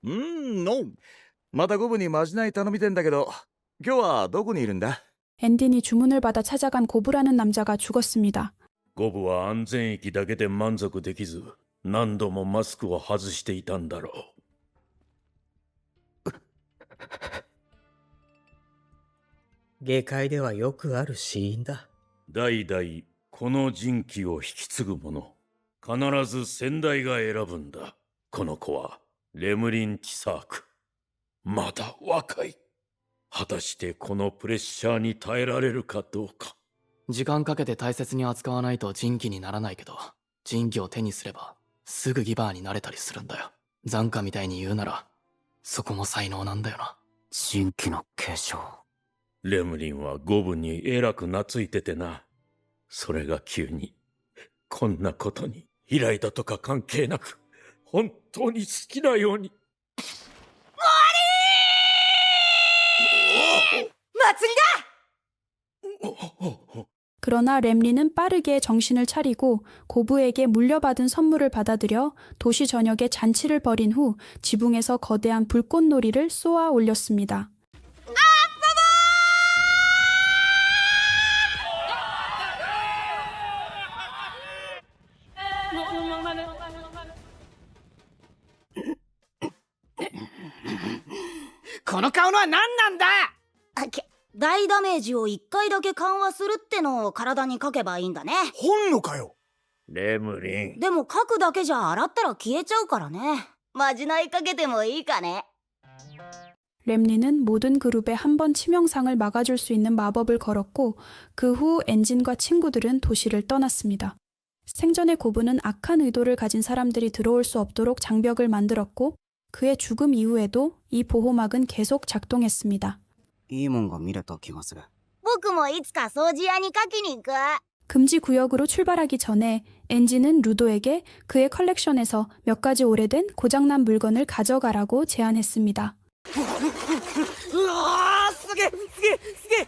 の。またゴブにまじない頼みてんだけど、今日はどこにいるんだ？ 앤딘이 주문을 받아 찾아간 고브라는 남자가 죽었습니다. ゴブは安全域だけで満足できず、何度もマスクを外していたんだろう。下界ではよくあるシーンだ。代々この人気を引き継ぐ者、必ず先代が選ぶんだ。この子はレムリン・ティサーク。まだ若い。果たしてこのプレッシャーに耐えられるかどうか。時間かけて大切に扱わないと人気にならないけど、人気を手にすればすぐギバーになれたりするんだよ。残花みたいに言うならそこも才能なんだよな。人気の継承。レムリンはゴブにえらく懐いててな。それが急にこんなことに。依頼だとか関係なく本当に好きなように。 그러나 램리는 빠르게 정신을 차리고 고부에게 물려받은 선물을 받아들여 도시 전역에 잔치를 벌인 후 지붕에서 거대한 불꽃놀이를 쏘아 올렸습니다. 아, 大ダメージを1回だけ緩和するってのを体に書けばいいんだね。本のかよ。レムリン。でも書くだけじゃ洗ったら消えちゃうからね。まじないかけてもいいかね。 램리는 모든 그룹에 한 번 치명상을 막아줄 수 있는 마법을 걸었고 그 후 엔진과 친구들은 도시를 떠났습니다. 생전에 고부는 악한 의도를 가진 사람들이 들어올 수 없도록 장벽을 만들었고 그의 죽음 이후에도 이 보호막은 계속 작동했습니다. いいもんが見れた気がする。僕もいつか掃除屋にかけに行く。 금지 구역으로 출발하기 전에 엔지는 루도에게 그의 컬렉션에서 몇 가지 오래된 고장난 물건을 가져가라고 제안했습니다. うわーすげえすげえすげえ。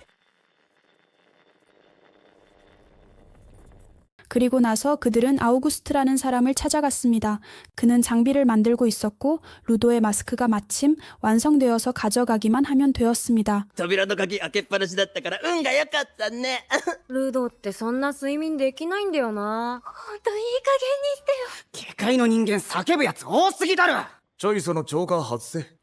그리고 나서 그들은 아우구스트라는 사람을 찾아갔습니다. 그는 장비를 만들고 있었고 루도의 마스크가 마침 완성되어서 가져가기만 하면 되었습니다. 扉の鍵開けっぱなしだったから運が良かったね。ルドってそんな睡眠できないんだよな。ほんといい加減にしてよ。下界の人間叫ぶやつ多すぎだろ。ちょいそのチョーカー外せ。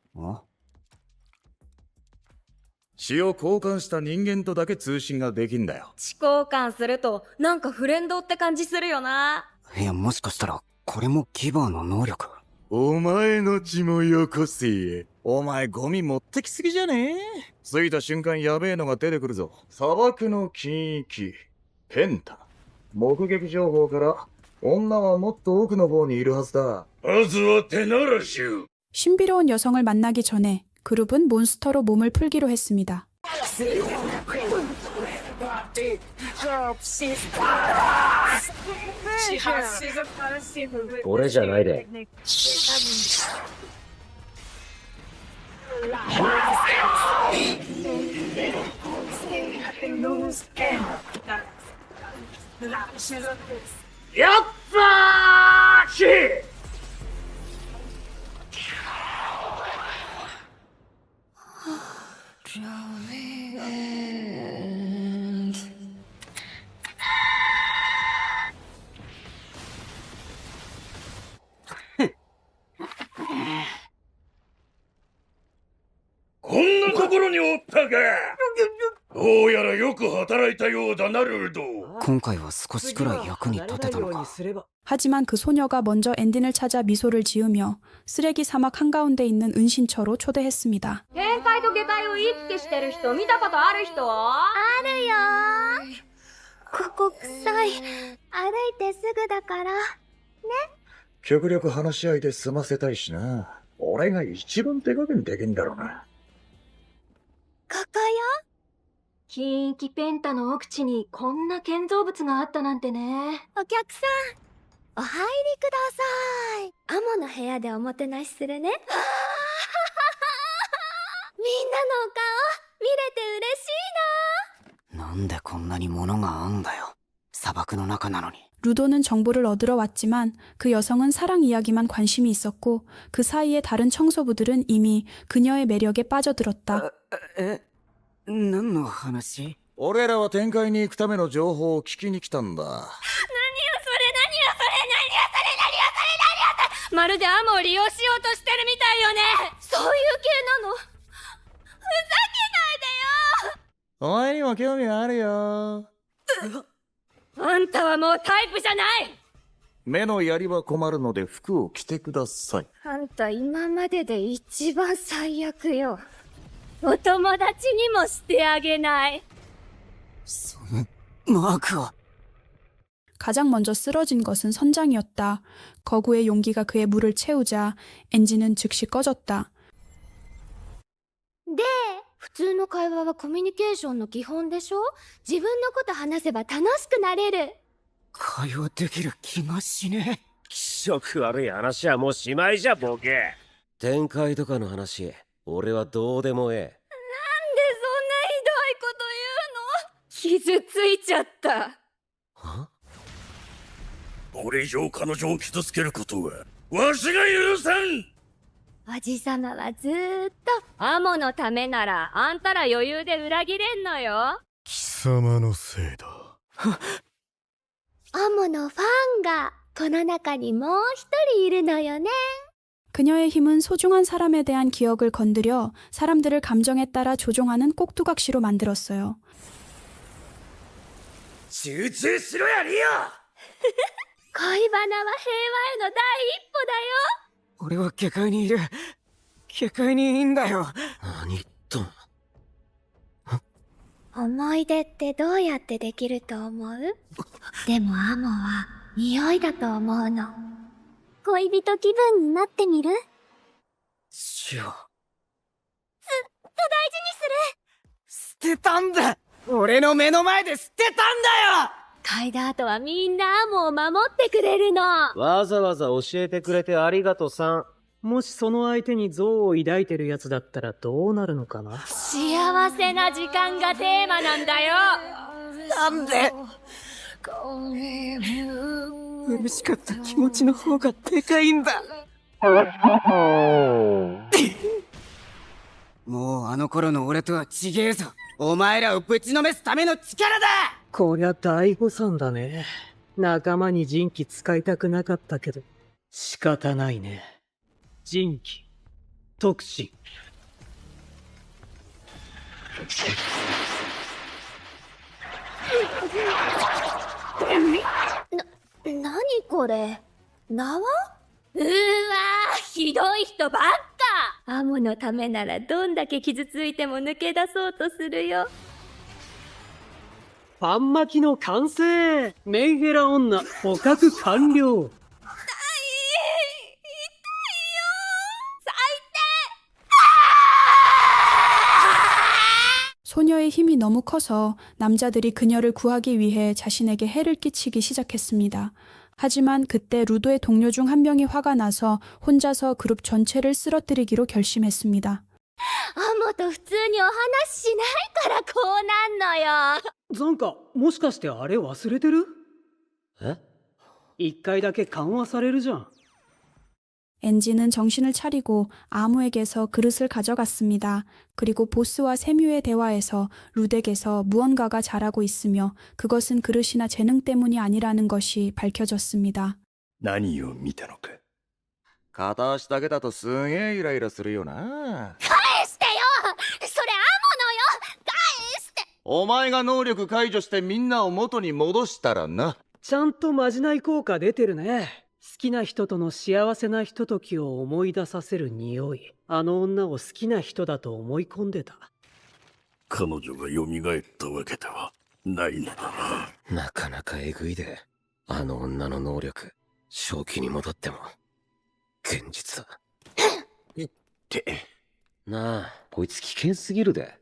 血を交換した人間とだけ通信ができんだよ。思考感するとなんかフレンドって感じするよな。いや、もしかしたらこれもギバーの能力。お前の血もよこせ。お前ゴミ持ってきすぎじゃねえ？着いた瞬間やべえのが出てくるぞ。砂漠の禁域ペンタ。目撃情報から女はもっと奥の方にいるはずだ。まずは手慣らしゅう。 신비로운 여성을 만나기 전에 그룹은 몬스터로 몸을 풀기로 했습니다. 俺じゃないで。やったーしこんなところにおったか。どうやらよく働いたようだな、ルド。今回は少しくらい役に立てたのか。 하지만 그 소녀가 먼저 엔딘을 찾아 미소를 지으며 쓰레기 사막 한가운데 있는 은신처로 초대했습니다. 天界と下界を行き来してる人見たことある人？あるよ。ここ臭い。歩いてすぐだから。ね。極力話し合いで済ませたいしな。俺が一番手加減できんだろうな。ここよ。近畿ペンタの奥地にこんな建造物があったなんてね。お客さん、お入りください。アモの部屋でおもてなしするね。みんなのお顔、見れて嬉しいな。なんでこんなに物があんだよ。砂漠の中なのに。 루도는 정보를 얻으러 왔지만 그 여성은 사랑 이야기만 관심이 있었고 그 사이에 다른 청소부들은 이미 그녀의 매력에 빠져들었다. 何の話？俺らは展開に行くための情報を聞きに来たんだ。まるでアモを利用しようとしてるみたいよね。そういう系なの。ふざけないでよ。お前にも興味はあるよ。あんたはもうタイプじゃない。目の槍は困るので服を着てください。あんた今までで一番最悪よ。お友達にもしてあげない。そのマークは。 가장 먼저 쓰러진 것은 선장이었다. 거구의 용기가 그의 물을 채우자 엔진은 즉시 꺼졌다. で、普通の会話はコミュニケーションの基本でしょ？自分のこと話せば楽しくなれる。会話できる気がしねえ。気色悪い話はもうしまいじゃ、ボケ。展開とかの話、俺はどうでもええ。なんでそんなひどいこと言うの？傷ついちゃった。これ以上彼女を傷つけることはわしが許さん。おじさまはずーっとアモのためならあんたら余裕で裏切れんのよ。貴様のせいだ。アモのファンがこの中にもう一人いるのよね。 그녀의 힘은 소중한 사람에 대한 기억을 건드려 사람들을 감정에 따라 조종하는 꼭두각시로 만들었어요. 集中しろやリア。恋バナは平和への第一歩だよ。俺は下界にいる。下界にいいんだよ。何と。思い出ってどうやってできると思う？でもアモは匂いだと思うの。恋人気分になってみる？シオ。ずっと大事にする。捨てたんだ。俺の目の前で捨てたんだよ。嗅いだ後はみんなアモを守ってくれるの。わざわざ教えてくれてありがとさん。もしその相手に憎悪を抱いてるやつだったらどうなるのかな。幸せな時間がテーマなんだよ。なんで嬉しかった気持ちの方がでかいんだ。もうあの頃の俺とは違えぞ。お前らをぶちのめすための力だ。こりゃ大誤算だね。仲間に人気使いたくなかったけど仕方ないね。人気特進。何これ？縄？うーわー、ひどい人ばっか。アモのためならどんだけ傷ついても抜け出そうとするよ。パン巻きの完成。メンヘラ女捕獲完了。소녀의 신의 힘이 너무 커서 남자들이 그녀를 구하기 위해 자신에게 해를 끼치기 시작했습니다. 하지만 그때 루도의 동료 중 한 명이 화가 나서 혼자서 그룹 전체를 쓰러뜨리기로 결심했습니다. アモと普通にお話ししないからこうなんのよ。ザンカ、もしかしてあれ忘れてる？え？一回だけ緩和されるじゃん。 엔지는 정신을 차리고 아무에게서 그릇을 가져갔습니다. 그리고 보스와 세뮤의 대화에서 루덱에서 무언가가 자라고 있으며 그것은 그릇이나 재능 때문이 아니라는 것이 밝혀졌습니다. 何を見たのか。片足だけだとすげえイライラするよな。返してよ。それアモのよ。返して。お前が能力解除してみんなを元に戻したらな。ちゃんとまじない効果出てるね。好きな人との幸せなひとときを思い出させる匂い。あの女を好きな人だと思い込んでた。彼女が蘇ったわけではないのだな。なかなかえぐいで。あの女の能力、正気に戻っても。現実は。いって。なあ、こいつ危険すぎるで。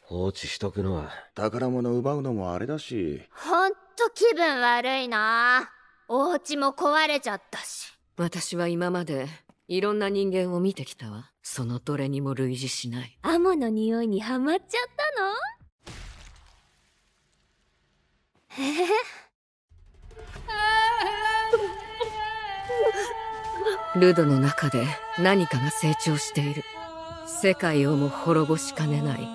放置しとくのは。宝物奪うのもあれだし。ほんと気分悪いな。お家も壊れちゃったし。私は今までいろんな人間を見てきたわ。そのどれにも類似しない。アモの匂いにハマっちゃったの？ルドの中で何かが成長している。世界をも滅ぼしかねない。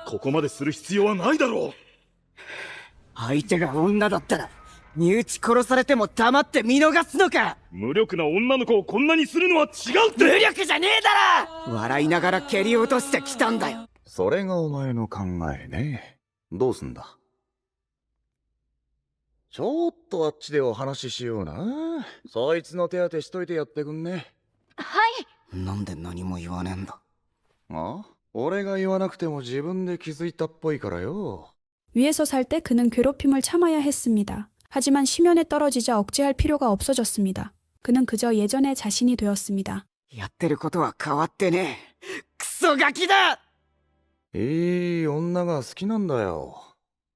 ここまでする必要はないだろう。相手が女だったら身内殺されても黙って見逃すのか。無力な女の子をこんなにするのは違うって。無力じゃねえだろ。笑いながら蹴り落としてきたんだよ。それがお前の考えね。どうすんだ。ちょっとあっちでお話ししような。そいつの手当てしといてやってくんね。はい。なんで何も言わねえんだ。あ？俺が言わなくても自分で気づいたっぽいからよ。 위에서 살 때 그는 괴롭힘을 참아야 했습니다. 하지만 심연에 떨어지자 억제할 필요가 없어졌습니다. 그는 그저 예전의 자신이 되었습니다. やってることは変わってねえ。クソガキだ。いい女が好きなんだよ。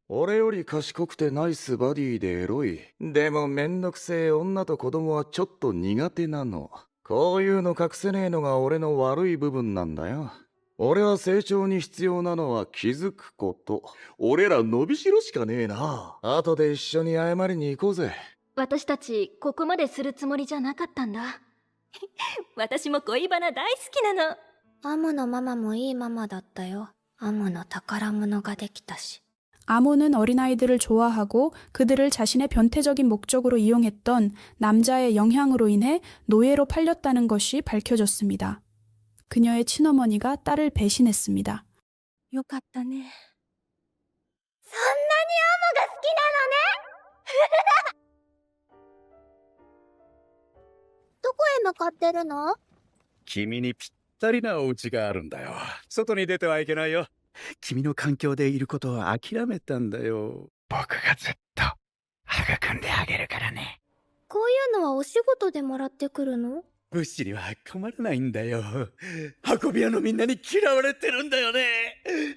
俺より賢くてナイスバディでエロい。でもめんどくせえ女と子供はちょっと苦手なの。こういうの隠せねえのが俺の悪い部分なんだよ。俺は成長に必要なのは気づくこと。俺ら伸びしろしかねえな。後で一緒に謝りに行こうぜ。私たちここまでするつもりじゃなかったんだ。私も恋バナ大好きなの。アモのママもいいママだったよ。アモの宝物ができたし。 아모는 어린아이들을 좋아하고 그들을 자신의 변태적인 목적으로 이용했던 남자의 영향으로 인해 노예로 팔렸다는 것이 밝혀졌습니다. 그녀의 친어머니가 딸을 배신했습니다. よかったね。そんなにアモが好きなのね。どこへ向かってるの？君にぴったりなお家があるんだよ。外に出てはいけないよ。君の環境でいることを諦めたんだよ。僕がずっと育んであげるからね。こういうのはお仕事でもらってくるの？物資には困らないんだよ。運び屋のみんなに嫌われてるんだよね。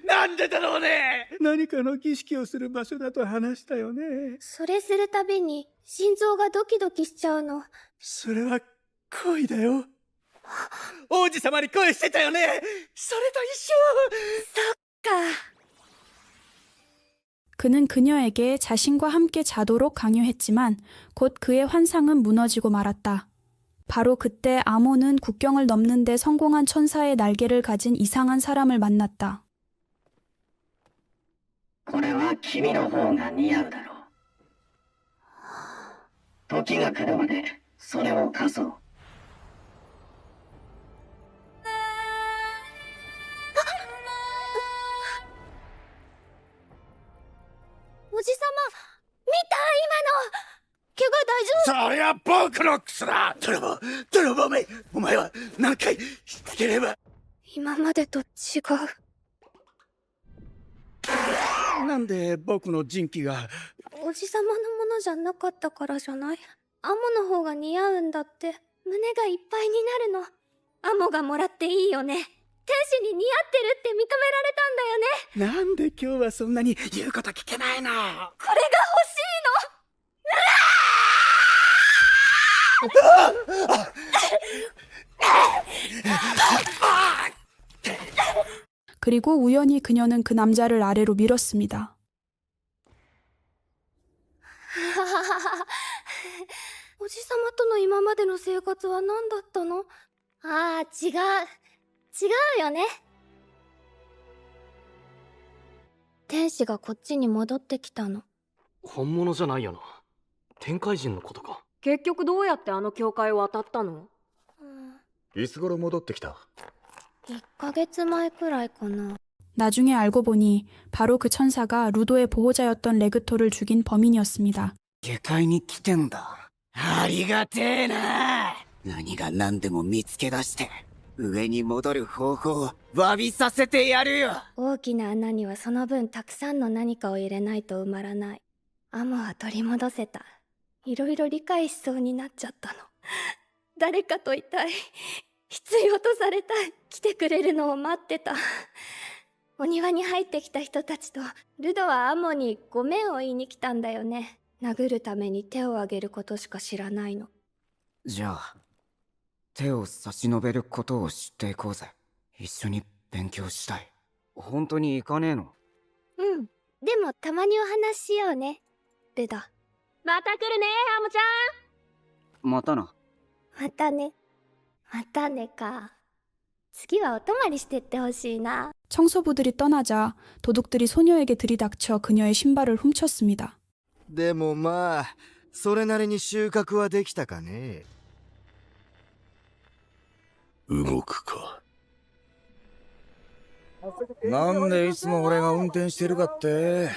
なんでだろうね。何かの儀式をする場所だと話したよね。それするたびに心臓がドキドキしちゃうの。それは恋だよ。王子様に恋してたよね。それと一緒。そっか。 그는 그녀에게 자신과 함께 자도록 강요했지만 곧 그의 환상은 무너지고 말았다. 바로 그때 아모는 국경을 넘는 데 성공한 천사의 날개를 가진 이상한 사람을 만났다. これは君の方が似合うだろう。時が来るまでそれを貸そう。おじさま、見た今の。怪我大丈夫？そりゃ僕のクソだ。泥棒め、お前は何回しつければ。今までと違う。なんで僕の人気が。おじさまのものじゃなかったからじゃない。アモの方が似合うんだって。胸がいっぱいになるの。アモがもらっていいよね。天使に似合ってるって認められたんだよね。なんで今日はそんなに言うこと聞けないの？これが欲し그리고 우연히 그녀는 그 남자를 아래로 밀었습니다. おじさまとの今までの生活は何だったの？ああ、違うよね。天使がこっちに戻ってきたの。本物じゃないよな。天界人のことか。結局どうやってあの教会を渡ったの？いつ頃戻ってきた？ 1ヶ月前くらいかな。 나중에 알고 보니 바로 그 천사가 루도의 보호자였던 레그토를 죽인 범인이었습니다. 下界に来てんだ。ありがてえな。何が何でも見つけ出して上に戻る方法を詫びさせてやるよ。大きな穴にはその分たくさんの何かを入れないと埋まらない。アモは取り戻せた。いろいろ理解しそうになっちゃったの。誰かといたい。必要とされたい。来てくれるのを待ってた。お庭に入ってきた人たちとルドはアモにごめんを言いに来たんだよね。殴るために手を挙げることしか知らないの。じゃあ手を差し伸べることを知っていこうぜ。一緒に勉強したい。本当に行かねえの？うん。でもたまにお話ししようね、ルド。また来るね、アモちゃん。またな。またね。またねか。次はお泊まりしてってほしいな。 청소부들이 떠나자 도둑들이 소녀에게 들이닥쳐 그녀의 신발을 훔쳤습니다. でもまあそれなりに収穫はできたかね。動くか。なんでいつも俺が運転してるかって。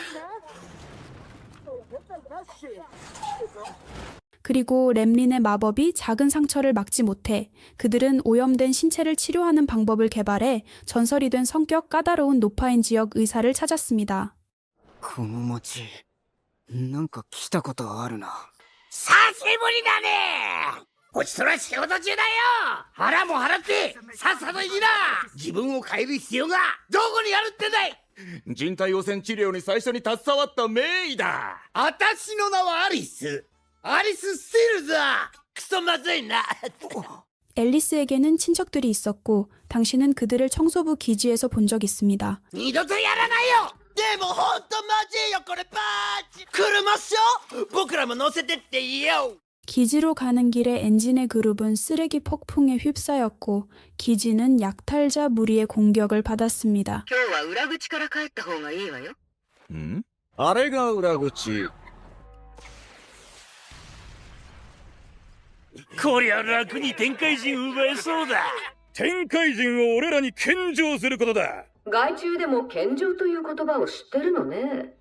그리고 렘린의 마법이 작은 상처를 막지 못해 그들은 오염된 신체를 치료하는 방법을 개발해 전설이 된 성격 까다로운 노파인 지역 의사를 찾았습니다. この町なんか来たことあるな。久しぶりだね。こちとら仕事中だよ。腹も払ってさっさと行きな。自分を変える必要がどこにあるってんだい。人体汚染治療に最初に携わった名医だ。あたしの名はアリス。アリス・スティルズだ。クソまずいな。 앨리스에게는 친척들이 있었고 당신은 그들을 청소부 기지에서 본 적 있습니다. 二度とやらないよ。でもほんとマジよこれパーチ。車っしょ。僕らも乗せてっていいよ。 기지로 가는 길에 엔진의 그룹은 쓰레기 폭풍에 휩싸였고 기지는 약탈자 무리의 공격을 받았습니다. 今日は裏口から帰った方がいいわよ。ん？あれが裏口。こりゃ楽に天界人奪えそうだ。天界人を俺らに献上することだ。外中でも献上という言葉を知ってるのね。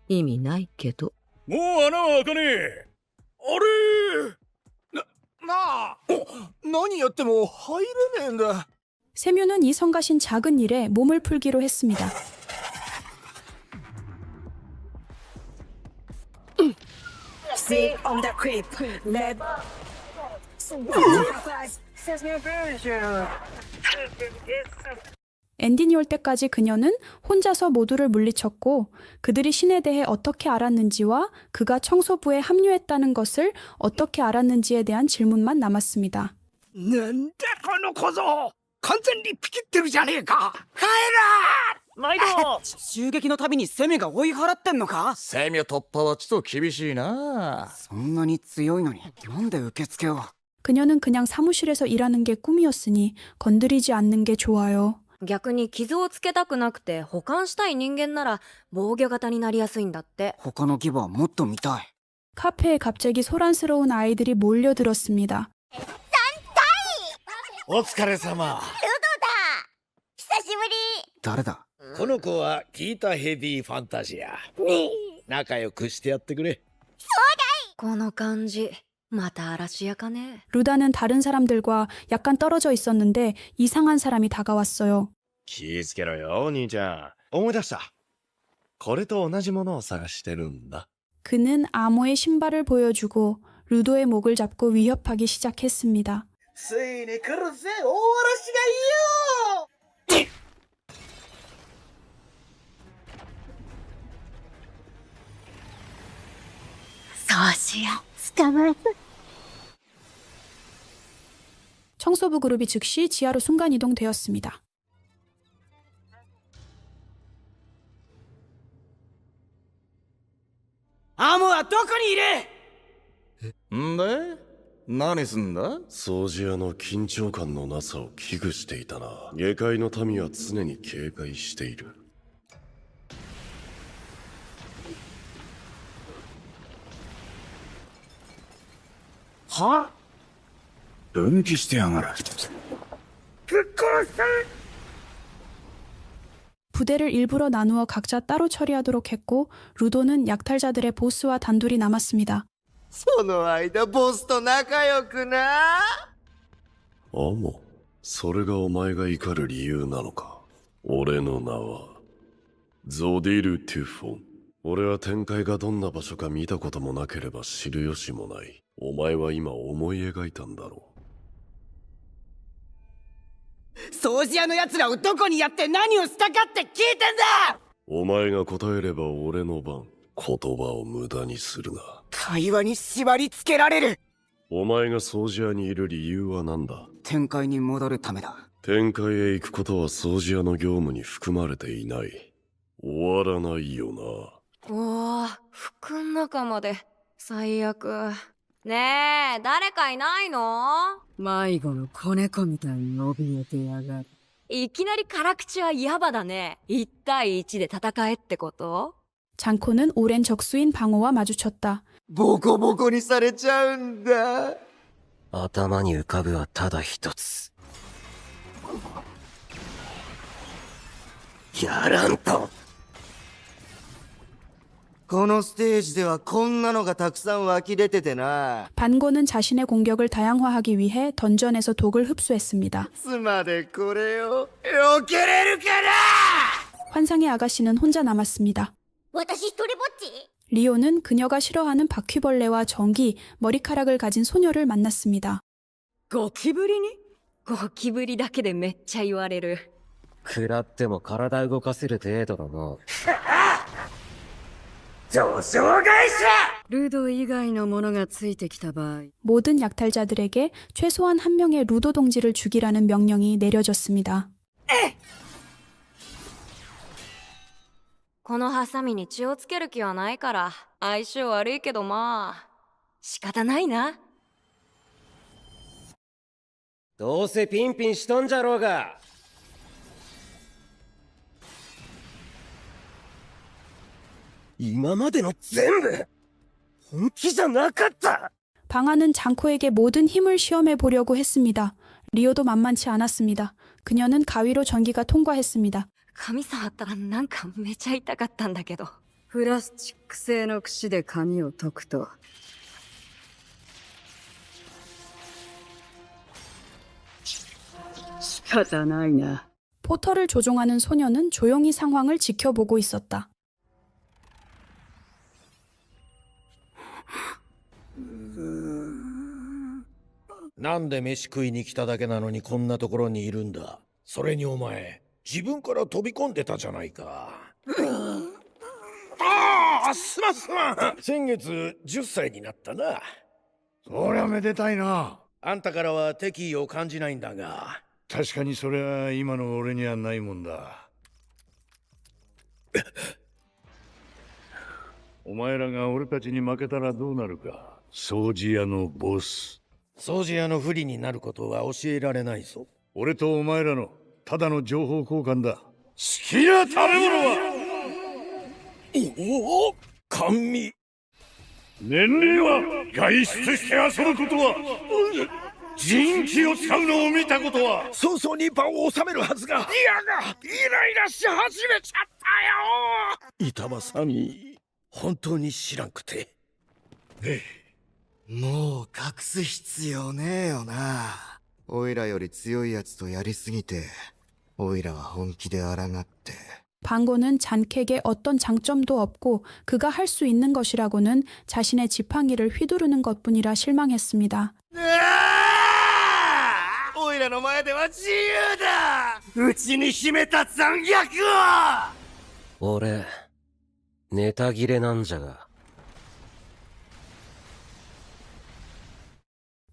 意味ないけど。もう穴は開かねえ。あれなあ、何やっても入れねえんだ。 세묘는 이 성가신 작은 일에 몸을 풀기로 했습니다. 엔딩이 올 때까지 그녀는 혼자서 모두를 물리쳤고 그들이 신에 대해 어떻게 알았는지와 그가 청소부에 합류했다는 것을 어떻게 알았는지에 대한 질문만 남았습니다. なんだこの小僧。完全にピキってるじゃねえか。帰ら毎度襲撃のたびに攻めが追い払ってんのか。セミ突破はちょっと厳しいな。そんなに強いのになんで受付を。 그녀는 그냥 사무실에서 일하는 게 꿈이었으니 건드리지 않는 게 좋아요. 逆に傷をつけたくなくて保管したい人間なら防御型になりやすいんだって。他のギバはもっと見たい。 카페에 갑자기 소란스러운 아이들이 몰려들었습니다. お疲れ様。ルドだ。久しぶり。誰だ。この子はキータ・ヘビー・ファンタジア。仲良くしてやってくれ。この感じまた嵐屋かね。 루다는 다른 사람들과 약간 떨어져 있었는데 이상한 사람이 다가왔어요. 気ぃつけろよ、お兄ちゃん。思い出した。これと同じものを探してるんだ。 그는 아모의 신발을 보여주고 루도의 목을 잡고 위협하기 시작했습니다. ついに来るぜ大嵐がいいよ。そうしや捕まえた。 청소부 그룹이 즉시 지하로 순간이동되었습니다. アモはどこにいる？んで何すんだ？掃除屋の緊張感のなさを危惧していたな。下界の民は常に警戒している。は？分岐してやがる。 부대를 일부러 나누어 각자 따로 처리하도록 했고 루도는 약탈자들의 보스와 단둘이 남았습니다. その間ボスと仲良くな。アモ、それがお前が怒る理由なのか。俺の名はゾディル・トゥフォン。俺は天界がどんな場所か見たこともなければ知る由もない。お前は今思い描いたんだろう。 掃除屋の奴らをどこにやって何をしたかって聞いてんだ！お前が答えれば俺の番。言葉を無駄にするな。会話に縛り付けられる。お前が掃除屋にいる理由は何だ？天界に戻るためだ。天界へ行くことは掃除屋の業務に含まれていない。終わらないよな。おー、服ん中まで。最悪。ねえ、誰かいないの？迷子の子猫みたいに怯えてやがる。いきなり辛口は野暮だね。1対1で戦えってこと？ 장코는 오랜 적수인 방호와 마주쳤다. ボコボコにされちゃうんだ。頭に浮かぶはただ一つ。やらんと。このステージではこんなのがたくさん湧き出ててな。 반고는 자신의 공격을 다양화하기 위해 던전에서 독을 흡수했습니다. 妻でこれを避けれるかな。 환상의 아가씨는 혼자 남았습니다. 私一人ぼっち？ 리오는 그녀가 싫어하는 바퀴벌레와 전기, 머리카락을 가진 소녀를 만났습니다. ゴキブリに？ゴキブリだけでめっちゃ言われる。食らっても体動かせる程度だな。上昇会社！ルド以外のものがついてきた場合 모든 약탈자들에게 최소한 한 명의 루도 동지를 죽이라는 명령이 내려졌습니다. このハサミに血をつける気はないから相性悪いけどまあ仕方ないな。どうせピンピンしとんじゃろうが。今までの全部本気じゃなかった。 방아는 장코에게 모든 힘을 시험해 보려고 했습니다. 리오도 만만치 않았습니다. 그녀는 가위로 전기가 통과했습니다. 髪触ったらなんかめちゃ痛かったんだけど。プラスチック製の櫛で髪を解くと仕方ないな。 포터를 조종하는 소녀는 조용히 상황을 지켜보고 있었다. なんで飯食いに来ただけなのにこんなところにいるんだ。それにお前自分から飛び込んでたじゃないか。ああ、すまんすまん。先月10歳になったな。そりゃめでたいな。あんたからは敵意を感じないんだが。確かにそれは今の俺にはないもんだ。お前らが俺たちに負けたらどうなるか。掃除屋のボス。掃除屋の不利になることは教えられないぞ。俺とお前らのただの情報交換だ。好きな食べ物はおお、甘味。年齢は外出して遊ぶことは人気を使うのを見たことは早々に場を収めるはずが。いやがイライラし始めちゃったよ。板挟み本当に知らんくて。もう隠す必要ねえよな。オイラより強いやつとやりすぎてオイラは本気で抗って。 방고는 잔캑에 어떤 장점도 없고 그가 할 수 있는 것이라고는 자신의 지팡이를 휘두르는 것뿐이라 실망했습니다. オイラの前では自由だ。うちに秘めた残虐を。俺ネタ切れなんじゃが。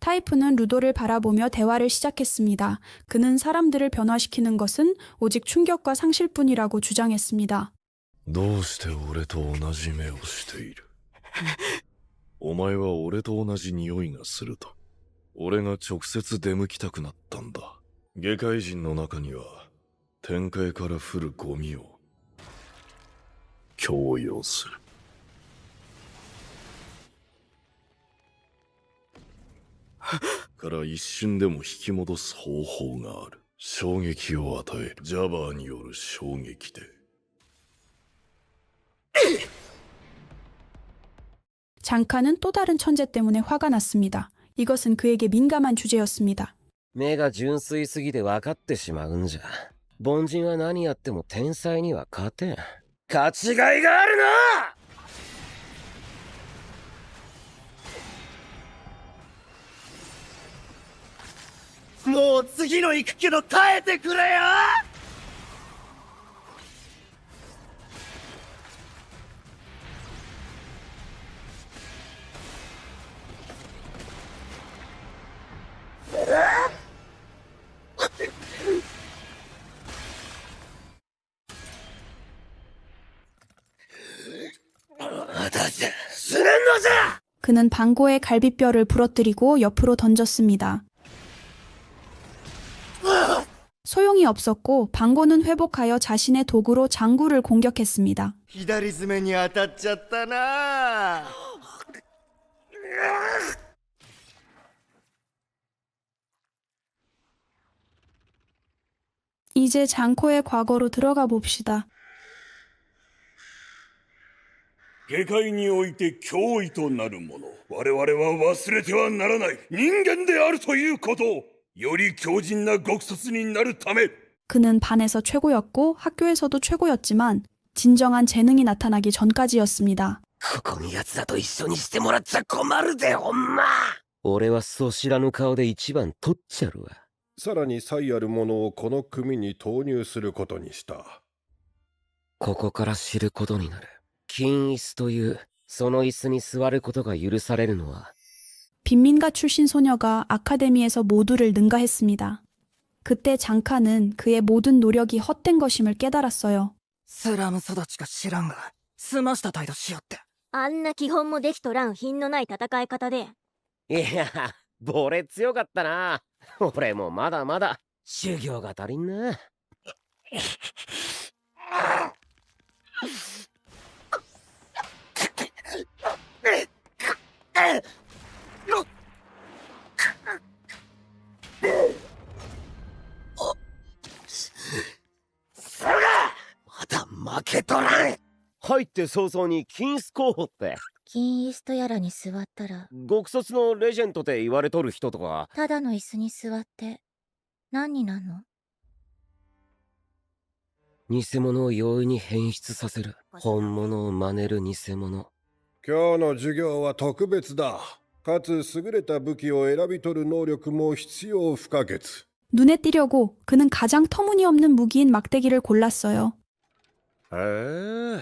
타이푼은 루도를 바라보며 대화를 시작했습니다. 그는 사람들을 변화시키는 것은 오직 충격과 상실뿐이라고 주장했습니다. どうして俺と同じ目をしているお前は俺と同じ匂いがすると俺が直接出向きたくなったんだ外界人の中には天界から降るゴミを強要するから一瞬でも引き戻す方法がある衝撃を与えるジャバーによる衝撃で장카는 또 다른 천재 때문에 화가 났습니다. 이것은 그에게 민감한 주제였습니다. 目が純粋すぎて分かってしまうんじゃ。凡人は何やっても天才には勝てん。勝ちがいがあるな！もう次の行くけど耐えてくれよ그는 방고의 갈비뼈를 부러뜨리고 옆으로 던졌습니다. 소용이 없었고 방고는 회복하여 자신의 도구로 장구를 공격했습니다. 左爪に当たっちゃったな 이제 장코의 과거로 들어가 봅시다. 下界において脅威となるもの我々は忘れてはならない人間であるということをより強靭な極卒になるため 그는 반에서 최고였고 학교에서도 최고였지만 진정한 재능이 나타나기 전까지였습니다. ここに奴らと一緒にしてもらっちゃ困るでほんま俺はそう知らぬ顔で一番取っちゃるわさらに才あるものをこの組に投入することにしたここから知ることになる金椅子というその椅子に座ることが許されるのは 빈민가 출신 소녀가 아카데미에서 모두를 능가했습니다. 그때 장카는 그의 모든 노력이 헛된 것임을 깨달았어요. スラム育ちか知らんが済ました態度しよってあんな基本もできとらん品のない戦い方で。いやボレ強かったな俺もまだまだ修行が足りんなまだ負けとらん入って早々に金ス候補って金椅子とやらに座ったら極卒のレジェンドって言われとる人とかただの椅子に座って何になんの偽物を容易に変質させる本物を真似る偽物今日の授業は特別だかつ優れた武器を選び取る能力も必要不可欠 눈에 띄려고 그는 가장 터무니없는 무기인 막대기를 골랐어요. へえ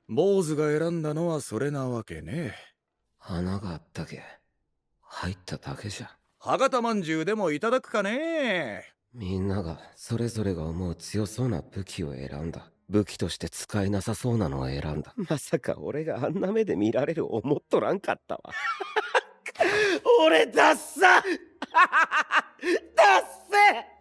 坊主が選んだのはそれなわけね花があったけ入っただけじゃ博多まんじゅうでもいただくかねみんながそれぞれが思う強そうな武器を選んだ武器として使えなさそうなのを選んだまさか俺があんな目で見られる思っとらんかったわ俺ダッサダッセ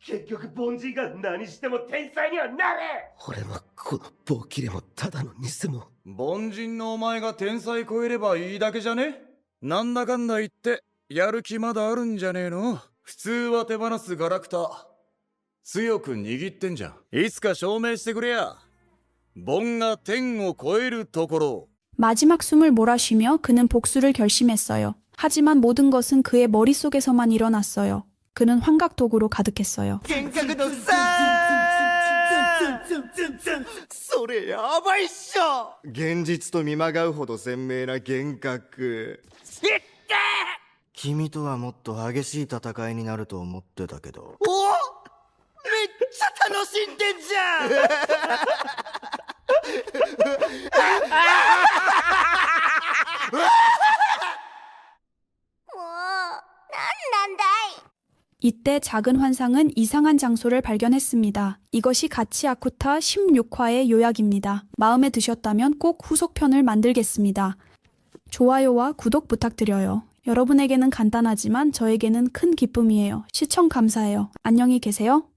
結局凡人が何しても天才にはなれ俺もこの棒切れもただの偽物凡人のお前が天才超えればいいだけじゃねなんだかんだ言ってやる気まだあるんじゃねえの普通は手放すガラクタ強く握ってんじゃんいつか証明してくれや凡が天を超えるところ 마지막 숨을 몰아쉬며 그는 복수를 결심했어요. 하지만 모든 것은 그의 머릿속에서만 일어났어요. 그는 환각도구로 가득했어요. それやばいっしょ現実と見まがうほど鮮明な幻覚君とはもっと激しい戦いになると思ってたけどおめっちゃ楽しんでんじゃんもうなんだい 이때 작은 환상은 이상한 장소를 발견했습니다. 이것이 가치 아쿠타 16화의 요약입니다. 마음에 드셨다면 꼭 후속편을 만들겠습니다. 좋아요와 구독 부탁드려요. 여러분에게는 간단하지만 저에게는 큰 기쁨이에요. 시청 감사해요. 안녕히 계세요.